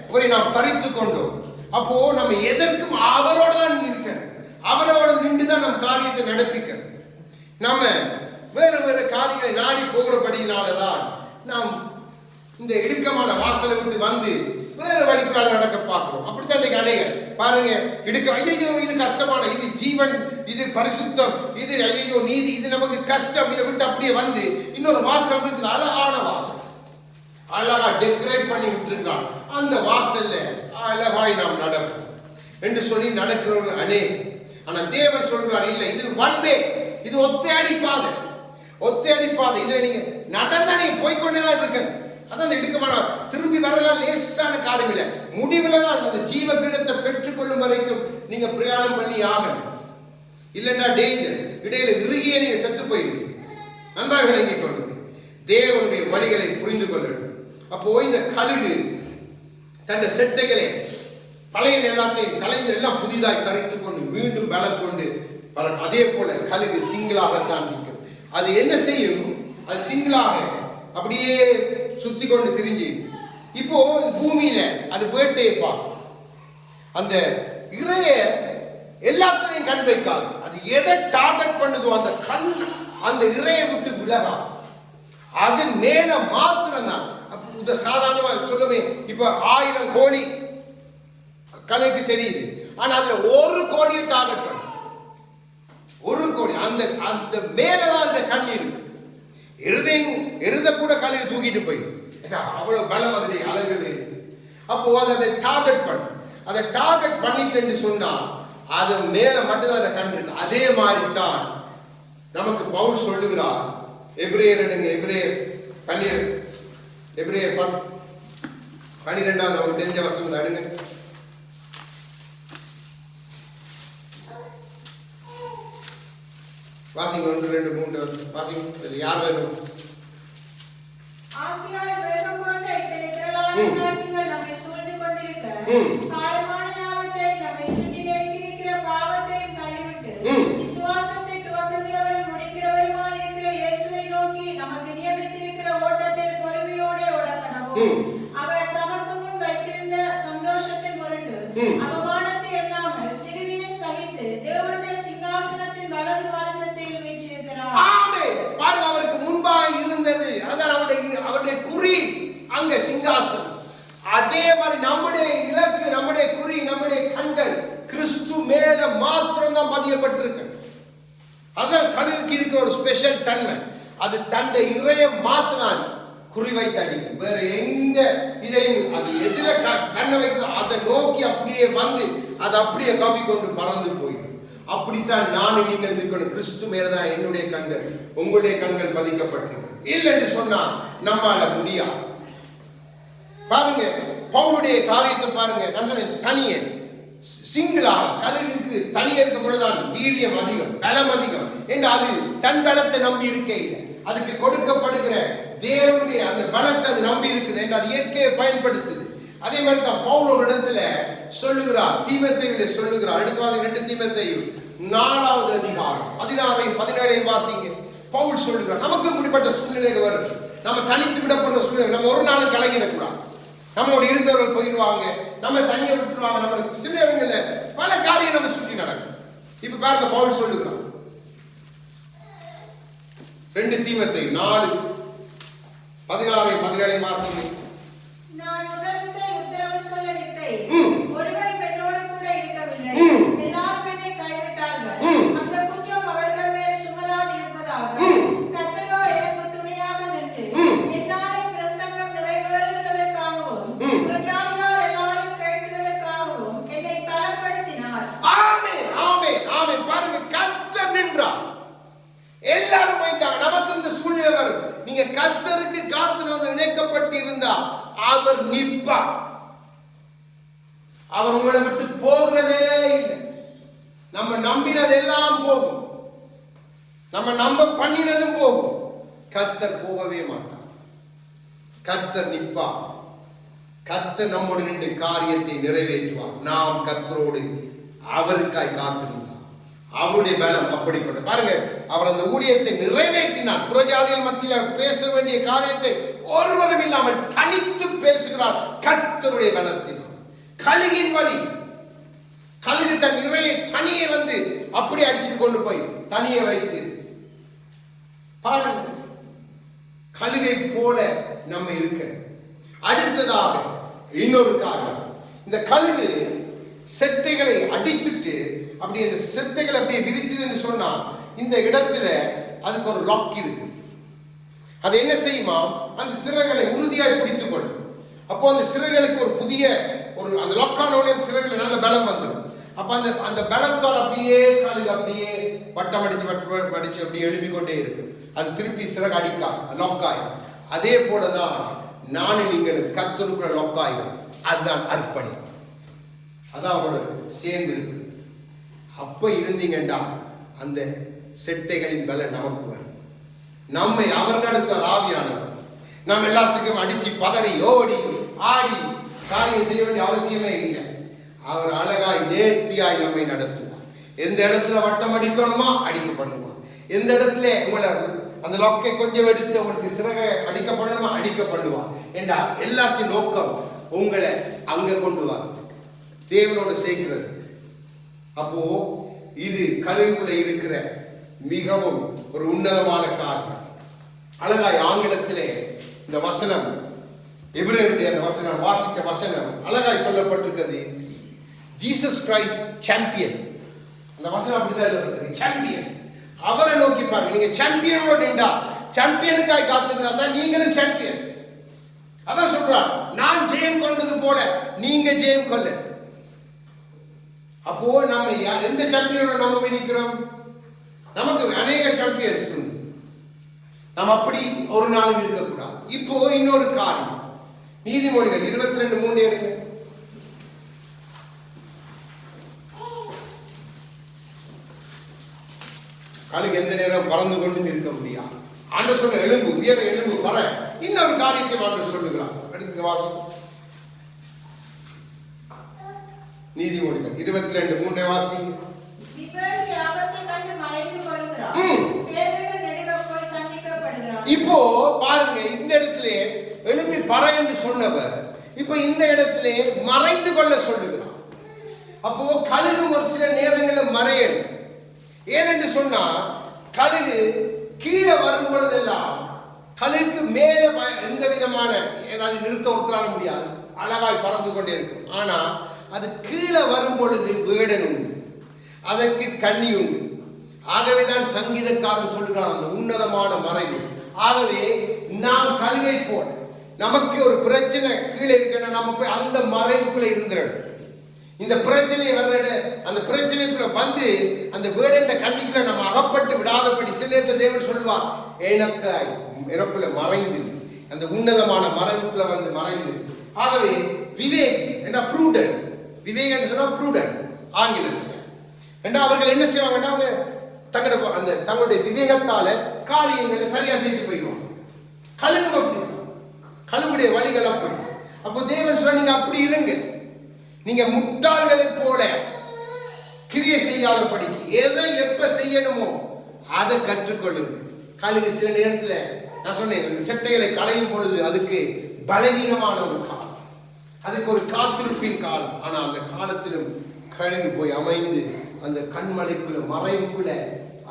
[SPEAKER 1] அவரை நாம் தரித்து கொண்டோம். அப்போ நம்ம எதற்கும் அவரோட தான் இருக்கணும், அவரோட நின்றுதான் நம் காரியத்தை நடப்பிக்கணும். நம்ம வேறு வேறு காரியங்களை நாடி போகிறபடினாலதான் நாம் இந்த இடுக்கமான வாசலை விட்டு வந்து வேறு வழிக்கால நடக்க பார்க்கிறோம். அப்படித்தான் இன்னைக்கு அநேகர் பாருங்க, ஐயோ இது கஷ்டமான, இது ஜீவன், இது பரிசுத்தம், இது ஐயோ நீதி, இது நமக்கு கஷ்டம், இதை விட்டு அப்படியே வந்து இன்னொரு வாசல் இருக்குது, அழகான வாசல், அழகா டெக்கரேட் பண்ணி விட்டுருக்கான், அந்த வாசல்ல அழகாய் நாம் நடப்போம் என்று சொல்லி நடக்கிறவர்கள் அநேகம். ஆனா தேவன் சொல்கிறார், இல்லை, இது வந்தே, இது ஒத்தையடி பாதை, இதுல நீங்க நடந்தா நீங்க போய்கொண்டேதான் இருக்க. அதான் அந்த இடுக்கமான திரும்பி வரலாம் லேசான காரியம் இல்லை. முடிவில் தான் அந்த ஜீவ கிரீடத்தை பெற்றுக்கொள்ளும் வரைக்கும் நீங்க பிரயாணம் பண்ணி ஆகணும். இல்லைன்னா டேஞ்சர், இடையில இறுகிய நீங்க செத்து போயிடுவீங்க. நன்றாக விளங்கிக் கொள்ளுங்க, தேவனுடைய வழிகளை புரிந்து கொள்ளணும். அப்போ இந்த கழுகு தன் செட்டைகளை பழைய எல்லாத்தையும் கலைந்து எல்லாம் புதிதாய் தரித்துக் கொண்டு மீண்டும் பலம் கொண்டு பறக்கும். அதே போல கழுகு சிங்கிளாகத்தான் நிற்கும். அது என்ன செய்யும்? அது சிங்கிளாக அப்படியே சுத்தி கொண்டு திரிஞ்சு இப்போ பூமியில அது வேட்டையை பார்க்கும். அந்த இறைய எல்லாத்தையும் கண் வைக்காது. அது எதை டார்கெட் பண்ணுதோ அந்த கண் அந்த இறையை விட்டு விலகா. அது மேல மாத்திரம் தான். சாதாரணமா சொல்லுமே, இப்ப 1000 கோழி கலைக்கு தெரியுது, ஆனா அதுல ஒரு கோழியை டார்கெட் பண்ண, ஒரு கோழி அந்த அந்த மேலதான் அந்த கண் இருக்கு. எருத கூட கலையை தூக்கிட்டு போயிடும், அவ்வளவு பலம் அதிலே அழகுல இருக்கு. அப்போ அதை டார்கெட் பண்ண, அதை டார்கெட் பண்ணிட்டு சொன்னா அது மேல மட்டும்தான் அந்த கண் இருக்கு. அதே மாதிரி தான் நமக்கு பவுல் சொல்லுகிறார். எபிரேயர் எடுங்க, எபிரேயர் 12 நமக்கு தெரிஞ்ச வசனம் எடுங்க. வாசிங்க 1 2 3 வாசிங்க. யார் வேணும்?
[SPEAKER 2] ஆவியால் வேகம் கொண்ட இத்தனை திரளான சாட்சிகள் நம்மை சூழ்ந்து கொண்டிருக்க, காலமான யாவத்தை நம்மை சுற்றி நெருங்கி நிற்கிற பாவத்தையும் தள்ளிவிட்டு, விசுவாசத்தை துவக்குகிறவரும் முடிக்கிறவருமாய் இருக்கிற இயேசுவை நோக்கி நமக்கு நியமித்திருக்கிற ஓட்டத்தில் பொறுமையோடு ஓடக்கடவோம். அவர் தமக்கு முன் வைத்திருந்த சந்தோஷத்தின் பொருட்டு அவமானத்தை எண்ணாமல் சிலுவையை சகித்து தேவனுடைய சிங்காசனத்தின் வலது பாரிசத்தில் வீற்றிருக்கிறார்.
[SPEAKER 1] ஆமென். பாருங்க, அவருக்கு முன்பாக இருந்தது அதான் அவருடைய குறி, அங்க சிங்காசனம். அதே மாதிரி நம்முடைய இலக்கு, நம்முடைய குறி, நம்முடைய கண்கள் கிறிஸ்து மேல மாத்திரம் தான் பதியப்பட்டிருக்கு. அதான் கழுகுக்கு இருக்கிற ஒரு ஸ்பெஷல் தன்மை. அது தன்னை இறைய மாத்திரம் குறிவைத்து அடிக்கும். வேற எங்க இதையும் அது எதிர கண்ணை வைக்கணும் அதை நோக்கி அப்படியே வந்து அது அப்படியே காப்பி கொண்டு பறந்து போயிடும். அப்படித்தான் நானும் நீங்கள் இருக்கணும். கிறிஸ்து மேலதான் என்னுடைய கண்கள், உங்களுடைய கண்கள் பதிக்கப்பட்டிருக்கு. இல்லைன்னு சொன்னா நம்மால முடியாது. பாருங்க பவுலுடைய காரியத்தை பாருங்க. நான் சொன்னேன் தனியே சிங்கிளா கழுகுக்கு தனியே இருக்கும் பொழுதுதான் வீரியம் அதிகம், பலம் அதிகம் என்று அது தன் பலத்தை நம்பி இருக்க இல்லை. அதுக்கு கொடுக்கப்படுகிற தேவனுடைய அந்த பலத்தை அது நம்பி இருக்குது என்று அது இயற்கையை பயன்படுத்துது. அதே மாதிரி தான் பவுல் ஒரு இடத்துல சொல்லுகிறார், தீமோத்தேயுவிலே சொல்லுகிறார். அடுத்த 2 தீமோத்தேயு 4வது அதிகாரம் 16 17 வாசிங்க. பவுல் சொல்லுகிறார், நமக்கு இப்படிப்பட்ட சூழ்நிலைகள் வரும். நம்ம தனித்து விடப்படுற சூழ்நிலை, நம்ம ஒரு நாளும் கலங்கிடக்கூடாது. நம்மோட இருந்தவர்கள் போயிடுவாங்க, நம்ம தனியை விட்டுருவாங்க, நம்மளுக்கு சில நேரங்களில் பல காரியம் நம்ம சுற்றி நடக்கும். இப்ப பாருங்க பவுல் சொல்லுகிறார் 2 தீமோத்தேயு 4 16 வாசிங்க.
[SPEAKER 2] நான் முதல் விசை உத்தரவு சொல்ல நிற்கையில் ஒருவர் என்னோடு கூட இருக்கவில்லை, எல்லாரும் என்னை கைவிட்டார்கள். அந்த குற்றம் அவர்கள் மேல் சுமராது இருப்பதாக கர்த்தரோ எனக்கு துணையாக நின்று என்னாலே பிரசங்கம் நிறைவேறுகிறதற்காகவும் பிரஜாதியார் எல்லாரும் கேட்கிறதற்காகவும் என்னை பலப்படுத்தினார்.
[SPEAKER 1] ஆமென், ஆமென், ஆமென். பாருங்க கர்த்தர் நின்றார். எல்லாரும் போயிட்டாங்க. நமக்கு இந்த சூழ்நிலை வரும். நீங்க கர்த்தருக்கு காத்திருந்து இணைக்கப்பட்டு இருந்தா அவர் நிற்பார். அவர் உங்களை விட்டு போகிறதே இல்லை. நம்ம நம்பினதெல்லாம் போகும், நம்ம நம்ப பண்ணினதும் போகும். கர்த்தர் போகவே மாட்டார். கர்த்தர் நிற்பார். கர்த்தர் நம்மோடு நின்று காரியத்தை நிறைவேற்றுவார். நாம் கர்த்தரோடு அவருக்காய் காத்திருந்தார். அவருடைய பலம் அப்படிப்பட்ட பாருங்க, அவர் அந்த ஊழியத்தை நிறைவேற்றினார். புறஜாதிகள் மத்தியில் பேச வேண்டிய காரியத்தை ஒருவரும் இல்லாமல் தனித்து பேசுகிறார் கர்த்தருடைய பலத்தினால். கழுகின் வழி, கழுகு தன் இறையை தனியே வந்து அப்படி அடிச்சுட்டு கொண்டு போய் தனியே வைத்து பாருங்க, கழுகை போல நம்ம இருக்க. அடுத்ததாக இன்னொரு காரணம், இந்த கழுகு செட்டைகளை அடித்துட்டு அப்படி அந்த செட்டைகளை அப்படியே விரிச்சதுன்னு சொன்னா இந்த இடத்துல அதுக்கு ஒரு லாக் இருக்கு. அது என்ன செய்யுமா, அந்த சிறகுகளை உறுதியாய் பிடித்துக் கொள்ளும். அப்போ அந்த சிறகுகளுக்கு ஒரு புதிய ஒரு அந்த லாக்கான உடனே சிறகுல நல்ல பலம் வந்துடும். அப்ப அந்த அந்த பலத்தால் அப்படியே கழுகு அப்படியே வட்டம் அடிச்சு அப்படியே எழுப்பிக் கொண்டே இருக்கு. அது திருப்பி சிறகு அடிக்காது, லாக்காய். அதே போலதான் நானும் நீங்களும் கர்த்தருக்குள்ள லொக்காயிரும். அதுதான் அர்ப்பணி. அதான் அவரோட சேர்ந்து இருக்கு. அப்ப இருந்தீங்கன்னா அந்த செட்டைகளின் பலன் நமக்கு வரும். நம்மை அவர் நடத்துவார் ஆவியானவர். நாம் எல்லாத்துக்கும் அடிச்சு பதறி ஓடி ஆடி காரியம் செய்ய வேண்டிய அவசியமே இல்லை. அவர் அழகாய் நேர்த்தியாய் நம்மை நடத்துவார். எந்த இடத்துல வட்டம் அடிக்கணுமா அடிக்க பண்ணுவார். எந்த இடத்துல உங்களை அந்த லொக்கை கொஞ்சம் எடுத்து உங்களுக்கு சிறகை அடிக்க பண்ணணுமா அடிக்க பண்ணுவார். என்றா எல்லாத்தின் நோக்கம் உங்களை அங்க கொண்டு வரது, தேவனோடு சேர்க்கிறது. அப்போ இது கழுகுக்குள்ள இருக்கிற மிகவும் ஒரு உன்னதமான காரியம். அழகாய் ஆங்கிலத்திலே இந்த வசனம், எபிரேயருடைய அந்த வசனம், வாசிக்க வசனம் அழகாய் சொல்லப்பட்டிருக்கிறது. Jesus Christ champion. அந்த வசனம் அப்படிதான் எழுதப்பட்டிருக்கு, சாம்பியன். அவரை நோக்கி பாருங்க. நீங்க சாம்பியனோடு நின்றா, சாம்பியனுக்காய் காத்திருந்தா தான் நீங்களும் சாம்பியன்ஸ். அதான் சொல்றார், நான் ஜெயம் கொண்டது போல நீங்க ஜெயம் கொள்ள. அப்போ நாம எந்த சாம்பியனோட நம்ம போய் நிற்கிறோம்? நமக்கு அநேக சாம்பியன்ஸ் உண்டு. நாம் அப்படி ஒரு நாளும் இருக்கக்கூடாது. இப்போ இன்னொரு காரியம், நீதிமொழிகள் 22:3 எடுங்க. கழுகு எந்த நேரம் பறந்து கொண்டு இருக்க முடியாது. ஆண்டவர் சொல்ல எலும்பு உயர எலும்பு வர. இன்னொரு காரியத்தை ஆண்டவர் சொல்லுகிறார். எடுத்துக்க வாசம். நீதிமொழிகள் 22:3 வாசி. இப்போ பாருங்க, இந்த இடத்துல எழும்பி பற என்று சொன்னவர் இப்போ இந்த இடத்துல மறைந்து கொள்ள சொல்லுகிறார். அப்போ கழுகு ஒரு சில நேரங்களில் மறையணும். ஏனென்று சொன்னா கழுகு கீழே வரும் பொழுதெல்லாம் கழுகுக்கு மேல எந்த விதமான ஏதாவது நிறுத்த ஒருத்தர முடியாது, அழகாய் பறந்து கொண்டே இருக்கும். ஆனா அது கீழே வரும் பொழுது வேடன் உண்டு, அதற்கு கண்ணி உண்டு. ஆகவேதான் சங்கீதக்காரன் சொல்கிறான் அந்த உன்னதமான மறைவு. ஆகவே நாம் கழுகை போல நமக்கு ஒரு பிரச்சனை கீழே இருக்கணும், நம்ம போய் அந்த மறைவுக்குள்ள இருந்துடணும். இந்த பிரச்சனையை வர்ற அந்த பிரச்சனைக்குள்ள வந்து அந்த வேடண்ட கண்ணிக்குள்ள நம்ம அகப்பட்டு விடாதபடி சில நேரத்தில் தேவன் சொல்வார், எனக்குள்ள மறைந்து அந்த உன்னதமான மறைவுக்குள்ள வந்து மறைந்து. ஆகவே விவேக் என்ன ப்ரூடன், விவேக் சொன்னா ப்ரூடன் ஆங்கிலத்தில். ஏன்னா அவர்கள் என்ன செய்வாங்கன்னா அவங்க தங்களுடைய விவேகத்தால காரியங்களை சரியா செய்து போயிடுவாங்க. கழுகு அப்படி, கழுகுடைய வழிகள் அப்படி. அப்போ தேவன் சொல்ல, நீங்க அப்படி இருங்க, நீங்க முட்டாள்களை போல கிரியை செய்யாதபடிக்கு எதை எப்ப செய்யணுமோ அதை கற்றுக்கொள்ளுங்க. கழுகு சில நேரத்துல நான் சொன்னேன், அந்த செட்டைகளை களையும் பொழுது அதுக்கு பலவீனமான ஒரு காலம், அதுக்கு ஒரு காத்திருப்பின் காலம். ஆனா அந்த காலத்திலும் கழுகு போய் அமைந்து அந்த கண்மலைக்குள்ள மறைவுக்குள்ள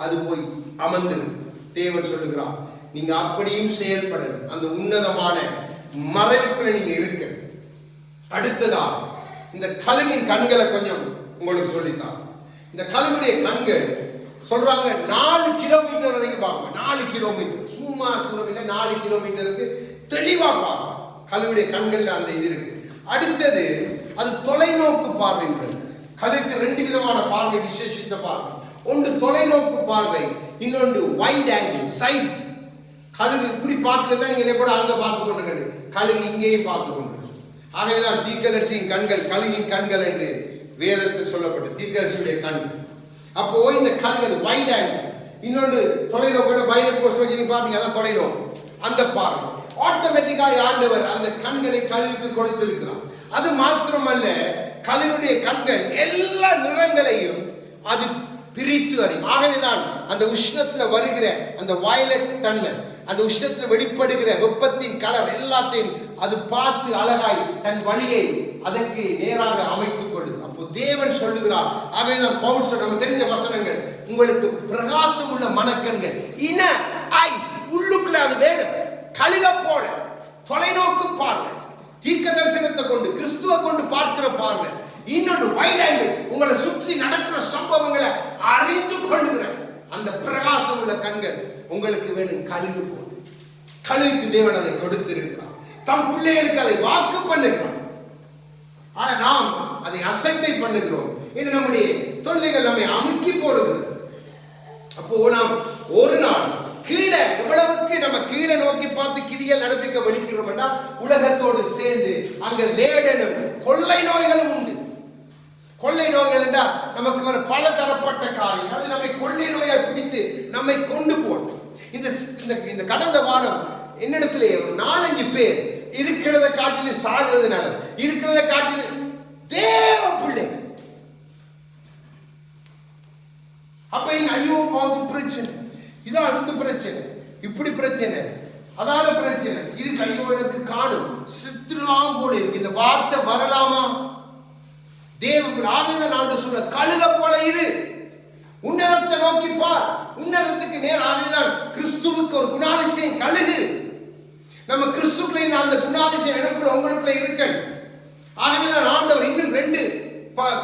[SPEAKER 1] அது போய் அமர்ந்திருக்கு. தேவன் சொல்லுகிறான், நீங்க அப்படியும் செயல்படணும், அந்த உன்னதமான மறைவுக்குள்ள நீங்க இருக்க. அடுத்ததாக இந்த கழுகின் கண்களை கொஞ்சம் உங்களுக்கு சொல்லித்தான். இந்த கழுகுடைய கண்கள் சொல்றாங்க 4 கிலோமீட்டர் வரைக்கும் பார்ப்போம். 4 கிலோமீட்டர் சும்மா தூரம் இல்லை, 4 கிலோமீட்டருக்கு தெளிவா பார்ப்போம். கழுகுடைய கண்கள்ல அந்த இது இருக்கு. அடுத்தது அது தொலைநோக்கு பார்வை உள்ளது. கழுகுக்கு 2 விதமான பார்வை, விசேஷித்த பார்வை. ஒன்று தொலைநோக்கு பார்வை, இன்னொன்று வைட் ஆங்கிள் சைட். கழுகு இப்படி பார்த்துதான் நீங்க கூட அங்க பார்த்து கொண்டு, கழுகு இங்கேயும் பார்த்து கொண்டு. ஆகவேதான் தீர்க்கதரிசியின் கண்கள் கழுகின் கண்கள் என்று வேதத்தில் சொல்லப்பட்டு, தீர்க்கதரிசியுடைய கண்கள். அப்போ இந்த கழுகு வைட் ஆங்கிள், இன்னொன்று தொலைநோக்கு பைனல் போஸ்ட் வச்சு நீங்க பாப்பீங்க, அதான் தொலைநோக்கு. அந்த பார்வை ஆட்டோமேட்டிக்காக ஆண்டவர் அந்த கண்களை கழுகுக்கு கொடுத்திருக்கிறார். அது மாத்திரமல்ல, கழுகுடைய கண்கள் எல்லா நிறங்களையும் அது பிரித்து அறியும். ஆகவேதான் அந்த உஷ்ணத்துல வருகிற அந்த வயலட் தன்மை, அந்த உஷ்ணத்துல வெளிப்படுகிற வெப்பத்தின் கலர் எல்லாத்தையும் அது பார்த்து அழகாய் தன் வழியை அதற்கு நேராக அமைத்துக் கொள்ளுது. அப்போ தேவன் சொல்லுகிறார். ஆகவேதான் பவுல் சொல்ற, நம்ம தெரிஞ்ச வசனங்கள், உங்களுக்கு பிரகாசம் உள்ள மனக்கண்கள், இன ஐஸ், உள்ளுக்குள்ள அது வேணும். கழுக போல தொலைநோக்கு பார்வை, தீர்க்க தரிசனத்தை கொண்டு கிறிஸ்துவ கொண்டு பார்க்கிற பார்வை. இன்னொன்று வைட் ஆங்கிள், உங்களை சுற்றி நடக்கிற சம்பவங்களை அறிந்து கொள்ளுகிற அந்த பிரகாசம் உள்ள கண்கள் உங்களுக்கு வேணும். கழுகு போல கழுகுக்கு தேவன் அதை கொடுத்திருக்கிறார். தம் பிள்ளைகளுக்கு அதை வாக்கு பண்ணுகிறோம். ஆனா நாம் அதை அசட்டை பண்ணுகிறோம். இது நம்முடைய தொல்லைகள் நம்மை அமுக்கி போடுகிறது. அப்போ நாம் ஒரு நாள் கீழே எவ்வளவுக்கு நம்ம கீழே நோக்கி பார்த்து கிரியல் நடப்பிக்க வெளிக்கிறோம்னா உலகத்தோடு சேர்ந்து அங்க வேடனும் கொள்ளை நோய்களும் உண்டு. கொள்ளை நோய்கள் என்றால் நமக்கு வர பல தரப்பட்ட காரியம், அது நம்மை கொள்ளை நோயை பிடித்து நம்மை கொண்டு போடும். இந்த கடந்த வாரம் என்னிடத்திலே ஒரு 4-5 பேர் இருக்கிறத காட்டிலும் சாகிறதுனால இருக்கிறத காட்டிலும் தேவ பிள்ளைகள். அப்ப ஐயோ பாவம் பிரச்சனை, இதான் இந்த பிரச்சனை, இப்படி பிரச்சனை, அதான பிரச்சனை இருக்கு, ஐயோ எனக்கு காணும் சித்திரலாம் போல இருக்கு. இந்த வார்த்தை வரலாமா? தேவ ஆவிதான் ஆண்டு சொல்ல கழுக போல இரு, உன்னதத்தை நோக்கி பார், உன்னதத்துக்கு நேர். ஆவிதான் கிறிஸ்துவுக்கு ஒரு குணாதிசயம் கழுகு. நம்ம கிறிஸ்துக்குள்ள அந்த குணாதிசயம் எனக்குள்ள உங்களுக்குள்ள இருக்க. ஆகவேதான் ஆண்டவர் இன்னும் 2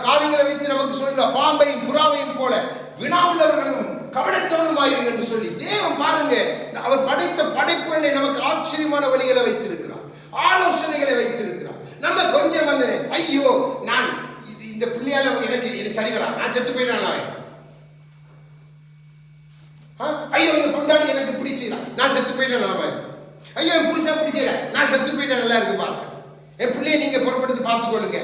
[SPEAKER 1] காரியங்களை வைத்து நமக்கு சொல்லுற, பாம்பையும் புறாவையும் போல வினாவுள்ளவர்களும் கவனத்தவனுமாயிருங்க என்று சொல்லி. தேவன் பாருங்க, அவர் படைத்த படைப்புகளை நமக்கு ஆச்சரியமான வழிகளை வைத்திருக்கிறார், ஆலோசனைகளை வைத்திருக்கிறார். நம்ம கொஞ்சம் வந்து ஐயோ நான் இந்த பிள்ளையால எனக்கு சரி வரா, நான் செத்து போயிட்டான், ஐயோ இந்த பொண்டாடி எனக்கு பிடிச்சா நான் செத்து போயிட்டேன் நல்லா, ஐயோ என் புருஷா பிடிச்சல நான் செத்து போயிட்டேன் நல்லா இருக்கு பாஸ்டர், என் பிள்ளைய நீங்க பொறுப்படுத்தி பார்த்துக்கொள்ளுங்க,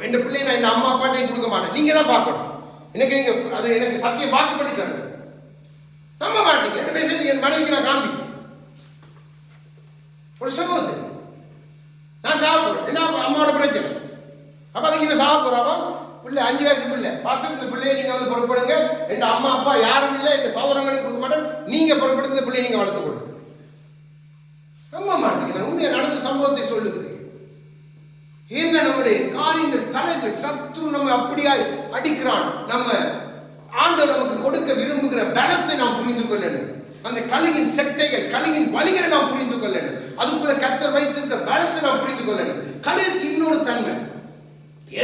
[SPEAKER 1] என் பிள்ளைய நான் இந்த அம்மா அப்பாட்டையும் கொடுக்க மாட்டேன், நீங்க தான் பார்க்கணும், எனக்கு நீங்க அது எனக்கு சத்தியம் வாக்கு பண்ணி தரணும். நம்ப மாட்டீங்க, என்ன பேசுறீங்க? என் மனைவிக்கு நான் காண்பிக்கிறேன் ஒரு சகோதரி, நான் சாப்பிடுறேன், என்ன அம்மாவோட பிரச்சனை, அப்ப அதுக்கு இவன் சாப்பிடுறாவா பிள்ளை 5 வயசு பிள்ளை, பாஸ்டர் இந்த பிள்ளைய நீங்க வந்து பொறுப்படுங்க, என் அம்மா அப்பா யாரும் இல்லை, என் சகோதரங்களுக்கு கொடுக்க மாட்டேன், நீங்க பொறுப்படுத்தி இந்த பிள்ளைய நீங்க வளர்த்து கொடுங்க. நம்ப மாட்டீங்க, உண்மையை நடந்த சம்பவத்தை சொல்லுகிறேன். ஏங்க நம்முடைய காரியங்கள் தலைகள் சத்ரு நம்ம அப்படியா அடிக்கிறான். நம்ம ஆண்டவர் நமக்கு கொடுக்க விரும்புகிற பலத்தை நாம் புரிந்து கொள்ளணும். அந்த கழுகின் செட்டைகள், கழுகின் வலிகளை நாம் புரிந்து கொள்ளணும். அதுக்குள்ள கர்த்தர் வைத்திருக்கிற பலத்தை நாம் புரிந்து கொள்ளணும். கழுகுக்கு இன்னொரு தன்மை,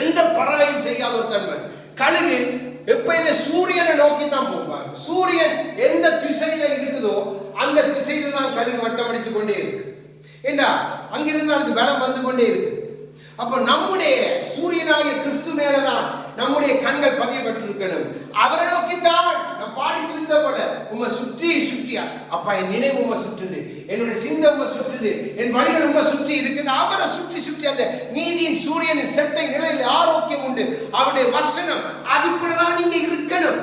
[SPEAKER 1] எந்த பறவையும் செய்யாத ஒரு தன்மை. கழுகு எப்பயுமே சூரியனை நோக்கி தான் போவாங்க. சூரியன் எந்த திசையில இருக்குதோ அந்த திசையில தான் கழுகு வட்டம் அடித்துக் கொண்டே இருக்கு. ஏண்டா அங்கிருந்து அதுக்கு பலம் வந்து கொண்டே இருக்குது. அப்போ நம்முடைய சூரியனாகிய கிறிஸ்து மேலதான் நம்முடைய கண்கள் பதியப்பட்டிருக்கணும். அவரை நோக்கித்தான் நான் பாடி திருத்த போல உம்மை சுற்றி சுற்றியா அப்பா என் நினைவு உம்மை சுற்றுது, என்னுடைய சிந்தை உம்மை சுற்றுது, என் வழிகள் உம்மை சுற்றி இருக்குது. அவரை சுற்றி சுற்றி அந்த நீதியின் சூரியனின் செட்டை நிலையில் ஆரோக்கியம் உண்டு. அவருடைய வசனம் அதுக்குள்ளதான் நீங்க இருக்கணும்.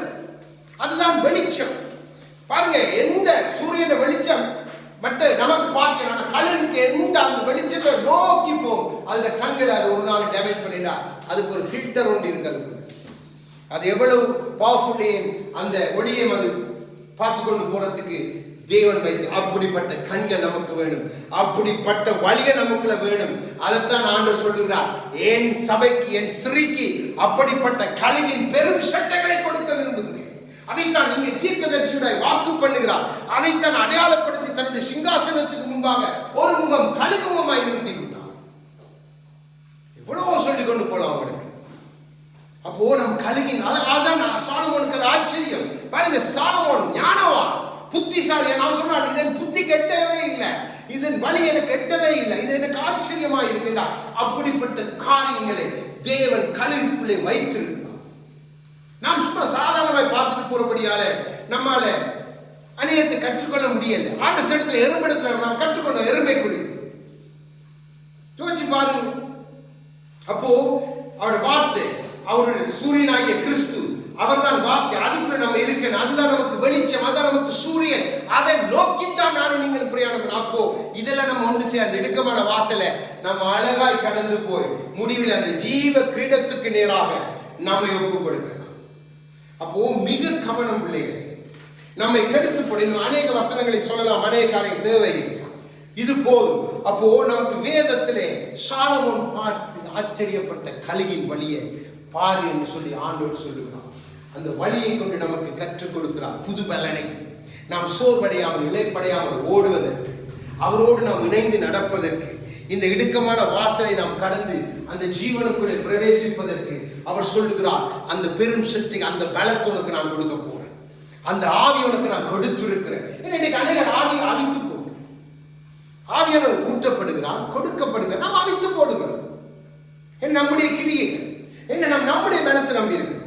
[SPEAKER 1] அதுதான் வெளிச்சம். பாருங்க, எந்த சூரியன வெளிச்சம் மற்ற நமக்கு பார்க்கணும், கழுகுக்கு எந்த அந்த வெளிச்சத்தை நோக்கி போகும். அதுல கண்களை அது ஒரு நாள் டேமேஜ் பண்ணிட்டா அதுக்கு ஒரு ஃபில்டர் ஒன்று இருக்கு. அது எவ்வளவு பவர்ஃபுல்லி அந்த ஒளியை அது பார்த்து கொண்டு போறதுக்கு தேவன் வைத்து அப்படிப்பட்ட கண்கள் நமக்கு வேணும், அப்படிப்பட்ட வழியை நமக்குள்ள வேணும். அதைத்தான் ஆண்டவர் சொல்லுகிறார், என் சபைக்கு என் ஸ்திரீக்கு அப்படிப்பட்ட கழுகின் பெரும் சட்டைகளை கொடுக்க விரும்புகிறேன். அதைத்தான் நீங்க தீர்க்கதரிசியுடைய வாக்கு பண்ணுகிறார். அதைத்தான் அடையாளப்படுத்தி தன்னுடைய சிங்காசனத்துக்கு முன்பாக ஒரு முகம் கழுகு முகமாய் நிறுத்தி விட்டார். எவ்வளவோ சொல்லிக் கொண்டு போலாம் அவனுக்கு. அப்போ நம் கழுகின் அதான் சாலமோனுக்கு அது ஆச்சரியம். பாருங்க, சாலமோன் ஞானவான், புத்திசாலியா. நான் சொன்னான், இதன் புத்தி கெட்டவே இல்லை, இதன் வழி எனக்கு கெட்டவே இல்லை, இது எனக்கு ஆச்சரியமா இருக்கின்றா. அப்படிப்பட்ட காரியங்களை தேவன் கழுகுக்குள்ளே வைத்திருக்கிறார். நாம் சும்மா சாதாரணமாய் பார்த்துட்டு போறபடியால நம்மால அநேகத்தை கற்றுக்கொள்ள முடியல. ஆண்டு இடத்துல எறும்பிடத்துல நாம் கற்றுக்கொள்ள எறும்பை குறித்து யோசிச்சு பாருங்க. அப்போ அவருடைய வார்த்தை, அவருடைய சூரியனாகிய கிறிஸ்து, அவர்தான் வார்த்தை. அதுக்குள்ள நம்ம இருக்கணும். அதுதான் நமக்கு வெளிச்சம், அதுதான் நமக்கு சூரியன். அதை நோக்கித்தான் நானும் நீங்கள் பிரயாணம். அப்போ இதெல்லாம் நம்ம ஒன்று சேர்ந்து இடுக்கமான வாசலை நம்ம அழகாய் கடந்து போய் முடிவில் அந்த ஜீவ கிரீடத்துக்கு நேராக நம்மை ஒப்பு கொடுக்கலாம். அப்போ மிக கவனம் பிள்ளைகளே, நம்மை கெடுத்து போடணும். அநேக வசனங்களை சொல்லலாம், அநேக காரியம் தேவையில்லை, இது போதும். அப்போ நமக்கு வேதத்திலே சாலமோன் பார்த்து ஆச்சரியப்பட்ட கழுகின் வழியை பாரு என்று சொல்லி ஆண்டவர் சொல்லுகிறார். அந்த வழியை கொண்டு நமக்கு கற்றுக் கொடுக்கிறார் புது பலனை. நாம் சோர்வடையாமல் இளைப்படையாமல் ஓடுவதற்கு, அவரோடு நாம் இணைந்து நடப்பதற்கு, இந்த இடுக்கமான வாசலை நாம் கடந்து அந்த ஜீவனுக்குள்ளே பிரவேசிப்பதற்கு அவர் சொல்லுகிறார், அந்த பெரும் சக்தி, அந்த பலத்தை உனக்கு நான் கொடுக்க போறேன், அந்த ஆவி உனக்கு நான் கொடுத்திருக்கிறேன். இன்னைக்கு அநேகர் ஆவியை அவித்து போடு, ஆவியானவர் ஊற்றப்படுகிறார், கொடுக்கப்படுகிறார், நாம் அவித்து போடுகிறோம். நம்முடைய கிரியைகள் என்ன, நம்முடைய பலத்தை நம்பி இருக்கு.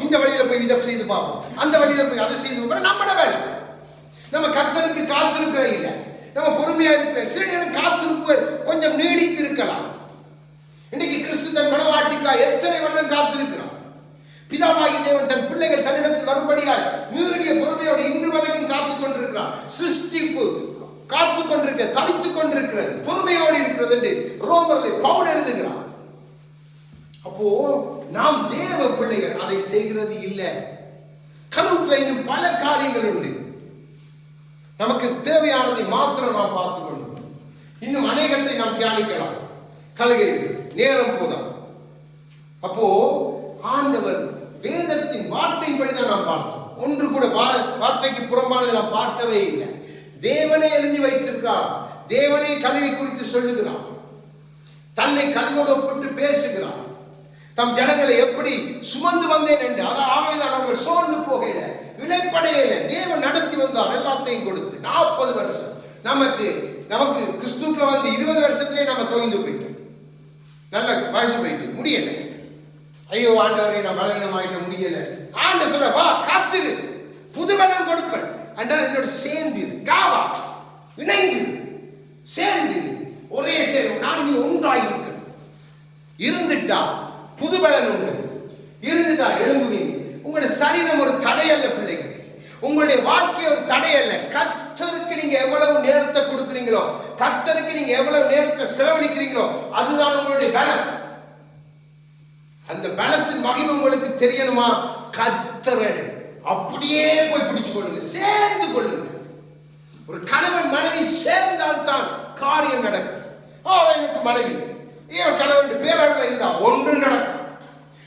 [SPEAKER 1] இந்த வழியில போய் இதை செய்து பார்ப்போம், அந்த வழியில போய் அதை செய்து பார்ப்போம், நம்மட வேலை. நம்ம கர்த்தருக்கு காத்திருக்கிற இல்லை, நம்ம பொறுமையா இருக்கிற. சில நேரம் காத்திருப்பு கொஞ்சம் நீடித்து இருக்கலாம். இன்னைக்கு கிறிஸ்து தன் மனவாட்டிக்கா எத்தனை வருடம் காத்திருக்கிறார். பிதாவாகிய தேவன் தன் பிள்ளைகள் தன்னிடத்தில் வரும்படியாய் நீடிய பொறுமையோடு இன்று வரைக்கும் காத்துக் கொண்டிருக்கிறார். சிருஷ்டிப்பு காத்துக் கொண்டிருக்க, தவித்துக் கொண்டிருக்கிறது, பொறுமையோடு இருக்கிறது என்று ரோமரில் பவுல் எழுதுகிறார். அப்போ நாம் தேவ பிள்ளைகள் அதை செய்கிறது இல்லை. கனவுக்குள்ள இன்னும் பல காரியங்கள் உண்டு. நமக்கு தேவையானதை மாத்திரம் நாம் பார்த்துக் கொண்டோம். இன்னும் அநேகத்தை நாம் தியானிக்கலாம். கலகை நேரம் போதான். அப்போ ஆண்டவர் வேதத்தின் வார்த்தையின்படிதான் நாம் பார்த்தோம். ஒன்று கூட வார்த்தைக்கு புறம்பானதை நாம் பார்க்கவே இல்லை. தேவனே எழுதி வைத்திருக்கிறார். தேவனே கழுகை குறித்து சொல்லுகிறார். தன்னை கழுகோடு ஒப்பிட்டு பேசுகிறார். தம் ஜனங்களை எப்படி சுமந்து வந்தேன் என்று. ஆகவேதான் அவர்கள் சோர்ந்து போகையில, இழைப்படையில தேவன் நடத்தி வந்தார். எல்லாத்தையும் கொடுத்து 40 வருஷம். நமக்கு கிறிஸ்துக்குள்ள வந்து 20 வருஷத்திலே நம்ம தொய்ந்து போயிட்டோம். நல்ல வயசு போயிட்டு முடியல. ஐயோ ஆண்டவரை நான் பலவீனமாயிட்ட முடியல. ஆண்ட சொல்ல, வா காத்திரு, புது பலம் கொடுப்பேன். அன்றால் என்னோட சேர்ந்திரு, காவா இணைந்திரு, சேர்ந்திரு, ஒரே சேரும். நான் நீ ஒன்றாயிருக்க இருந்துட்டா புது பலன் உண்டு. இருந்துட்டா எழும்புவீங்க. உங்களுடைய சரீரம் ஒரு தடை அல்ல பிள்ளைகளே. உங்களுடைய வாழ்க்கை ஒரு தடை அல்ல. கர்த்தருக்கு நீங்க எவ்வளவு நேரத்தை கொடுக்குறீங்களோ, கர்த்தருக்கு நீங்க எவ்வளவு நேரத்தை செலவழிக்கிறீங்களோ, அதுதான் உங்களுடைய பலம். அந்த பலத்தின் மகிமை உங்களுக்கு தெரியணுமா? கர்த்தரை அப்படியே போய் பிடிச்சு கொள்ளுங்க, சேர்ந்து கொள்ளுங்க. ஒரு கணவன் மனைவி சேர்ந்தால் தான் காரியம் நடக்கும். எனக்கு மனைவி ஏன் கணவன் பேரளவில் இருந்தா ஒன்று நடக்கும்.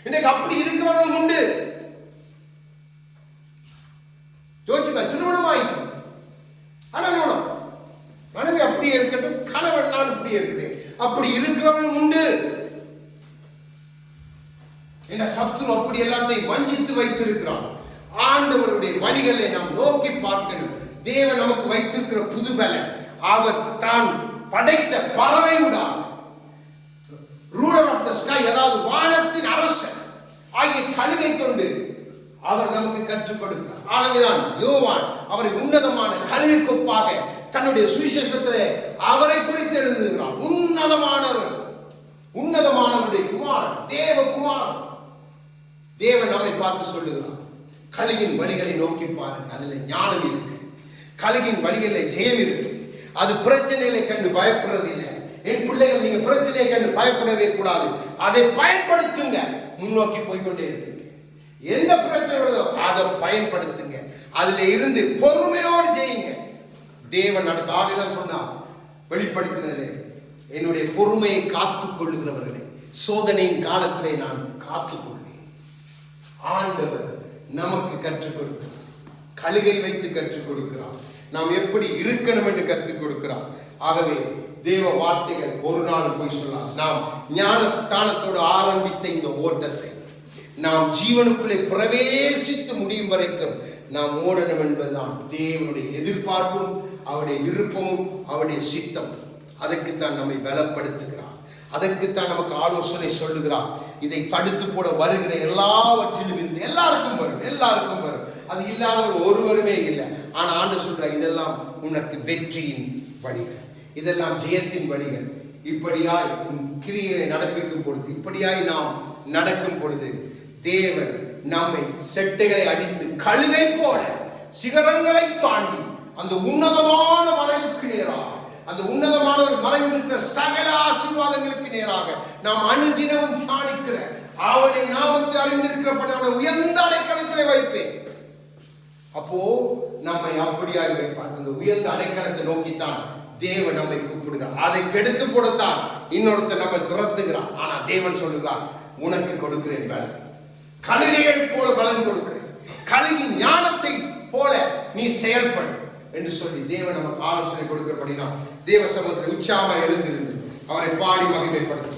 [SPEAKER 1] இன்னைக்கு அப்படி இருக்கிறவங்க உண்டு. யோசிச்சுக்க, திருமணம் ஆயிட்டு ஆனால் மனைவி அப்படியே இருக்கட்டும், கணவன் நான் இப்படியே இருக்கிறேன். அப்படி இருக்கிறவங்க உண்டு. என்ன சத்துரு அப்படி எல்லாத்தையும் வஞ்சித்து வைத்திருக்கிறான். ஆண்டவருடைய வழிகளை நாம் நோக்கி பார்க்கணும். தேவன் நமக்கு வைத்திருக்கிற புது பலன், அவர் தான் படைத்த பறவையுடன் ரூலர் ஆஃப் த ஸ்கை, அதாவது வானத்தின் அரசன் ஆகிய கழுகை கொண்டு அவர் நமக்கு கற்றுக் கொடுக்கிறார். ஆகவேதான் யோவான் அவரை உன்னதமான கழுகை கொப்பாக தன்னுடைய சுவிசேஷத்திலே அவரை குறித்து எழுதுகிறார். உன்னதமானவர், உன்னதமானவருடைய குமாரன், தேவ குமாரன். தேவன் நம்மை பார்த்து சொல்லுகிறார், கழுகின் வழிகளை நோக்கி பாருங்க, அதுல ஞானம் இருக்கு. கழுகின் வழிகளில் ஜெயம் இருக்கு. அது பிரச்சனைகளை கண்டு பயப்படுறது இல்லை. என் பிள்ளைகள், நீங்க பிரச்சனையை கண்டு பயப்படவே கூடாது. அதை பயன்படுத்துங்க, முன்னோக்கி போய்கொண்டே இருப்பீங்க. எந்த பிரச்சனை வருதோ அதை பயன்படுத்துங்க. அதுல இருந்து பொறுமையோடு செய்யுங்க. தேவன் அடுத்த ஆவிதான் சொன்னா, வெளிப்படுத்தினது, என்னுடைய பொறுமையை காத்துக் கொள்ளுகிறவர்களே சோதனையின் காலத்திலே நான் காத்துக் கொள்வேன். ஆண்டவர் நமக்கு கற்றுக் கொடுக்கிறார். கழுகை வைத்து கற்றுக் கொடுக்கிறார். நாம் எப்படி இருக்கணும் என்று கற்றுக் கொடுக்கிறார். ஆகவே தேவ வார்த்தைகள் ஒரு நாள் போய் சொல்லாது. நாம் ஞானஸ்தானத்தோடு ஆரம்பித்த இந்த ஓட்டத்தை நாம் ஜீவனுக்குள்ளே பிரவேசித்து முடியும் வரைக்கும் நாம் ஓடணும் என்பதுதான் தேவனுடைய எதிர்பார்ப்பும் அவருடைய விருப்பமும் அவருடைய சித்தம். அதற்குத்தான் நம்மை பலப்படுத்துகிறார். அதற்குத்தான் நமக்கு ஆலோசனை சொல்லுகிறார். இதை தடுத்து போட வருகிற எல்லாவற்றிலும் இருந்து எல்லாருக்கும் வரும், எல்லாருக்கும் வரும். அது இல்லாதவர் ஒருவருமே இல்லை. ஆனா ஆண்டவர் சொல்றார், இதெல்லாம் உனக்கு வெற்றியின் வழிகள், இதெல்லாம் ஜெயத்தின் வழிகள். இப்படியாய் கிரியை நடப்பிக்கும் பொழுது, இப்படியாய் நாம் நடக்கும் பொழுது தேவன் நம்மை செட்டைகளை அடித்து கழுகை போல சிகரங்களை தாண்டி அந்த உன்னதமான மலைவுக்கு நேராக, அந்த உன்னதமான ஒரு மலையில் இருக்கிற சகல ஆசீர்வாதங்களுக்கு நேராக நாம் அனுதினமும் தியானிக்கிற அவனை நாமத்தை அறிந்திருக்கிறபடி அவனை உயர்ந்த அடைக்கலத்திலே வைப்பேன். அப்போ நம்மை அப்படியாய் வைப்பார். அந்த உயர்ந்த அடைக்கலத்தை நோக்கித்தான் தேவன் நம்மை கூப்பிடுகிறார். அதை கெடுத்து போடத்தான் இன்னொருத்தர் நம்மை துரத்துகிறார். ஆனா தேவன் சொல்லுகிறார், உனக்கு கொடுக்கிறேன் பலன், கழுகைகள் போல பலன் கொடுக்கிறேன், கழுகின் ஞானத்தை போல நீ செயல்படு என்று சொல்லி தேவன் நமக்கு ஆலோசனை கொடுக்கிறபடினா தேவ சமூகத்தில் உற்சாகமாக எழுந்திருந்து அவரை பாடி மகிமைப்படுத்த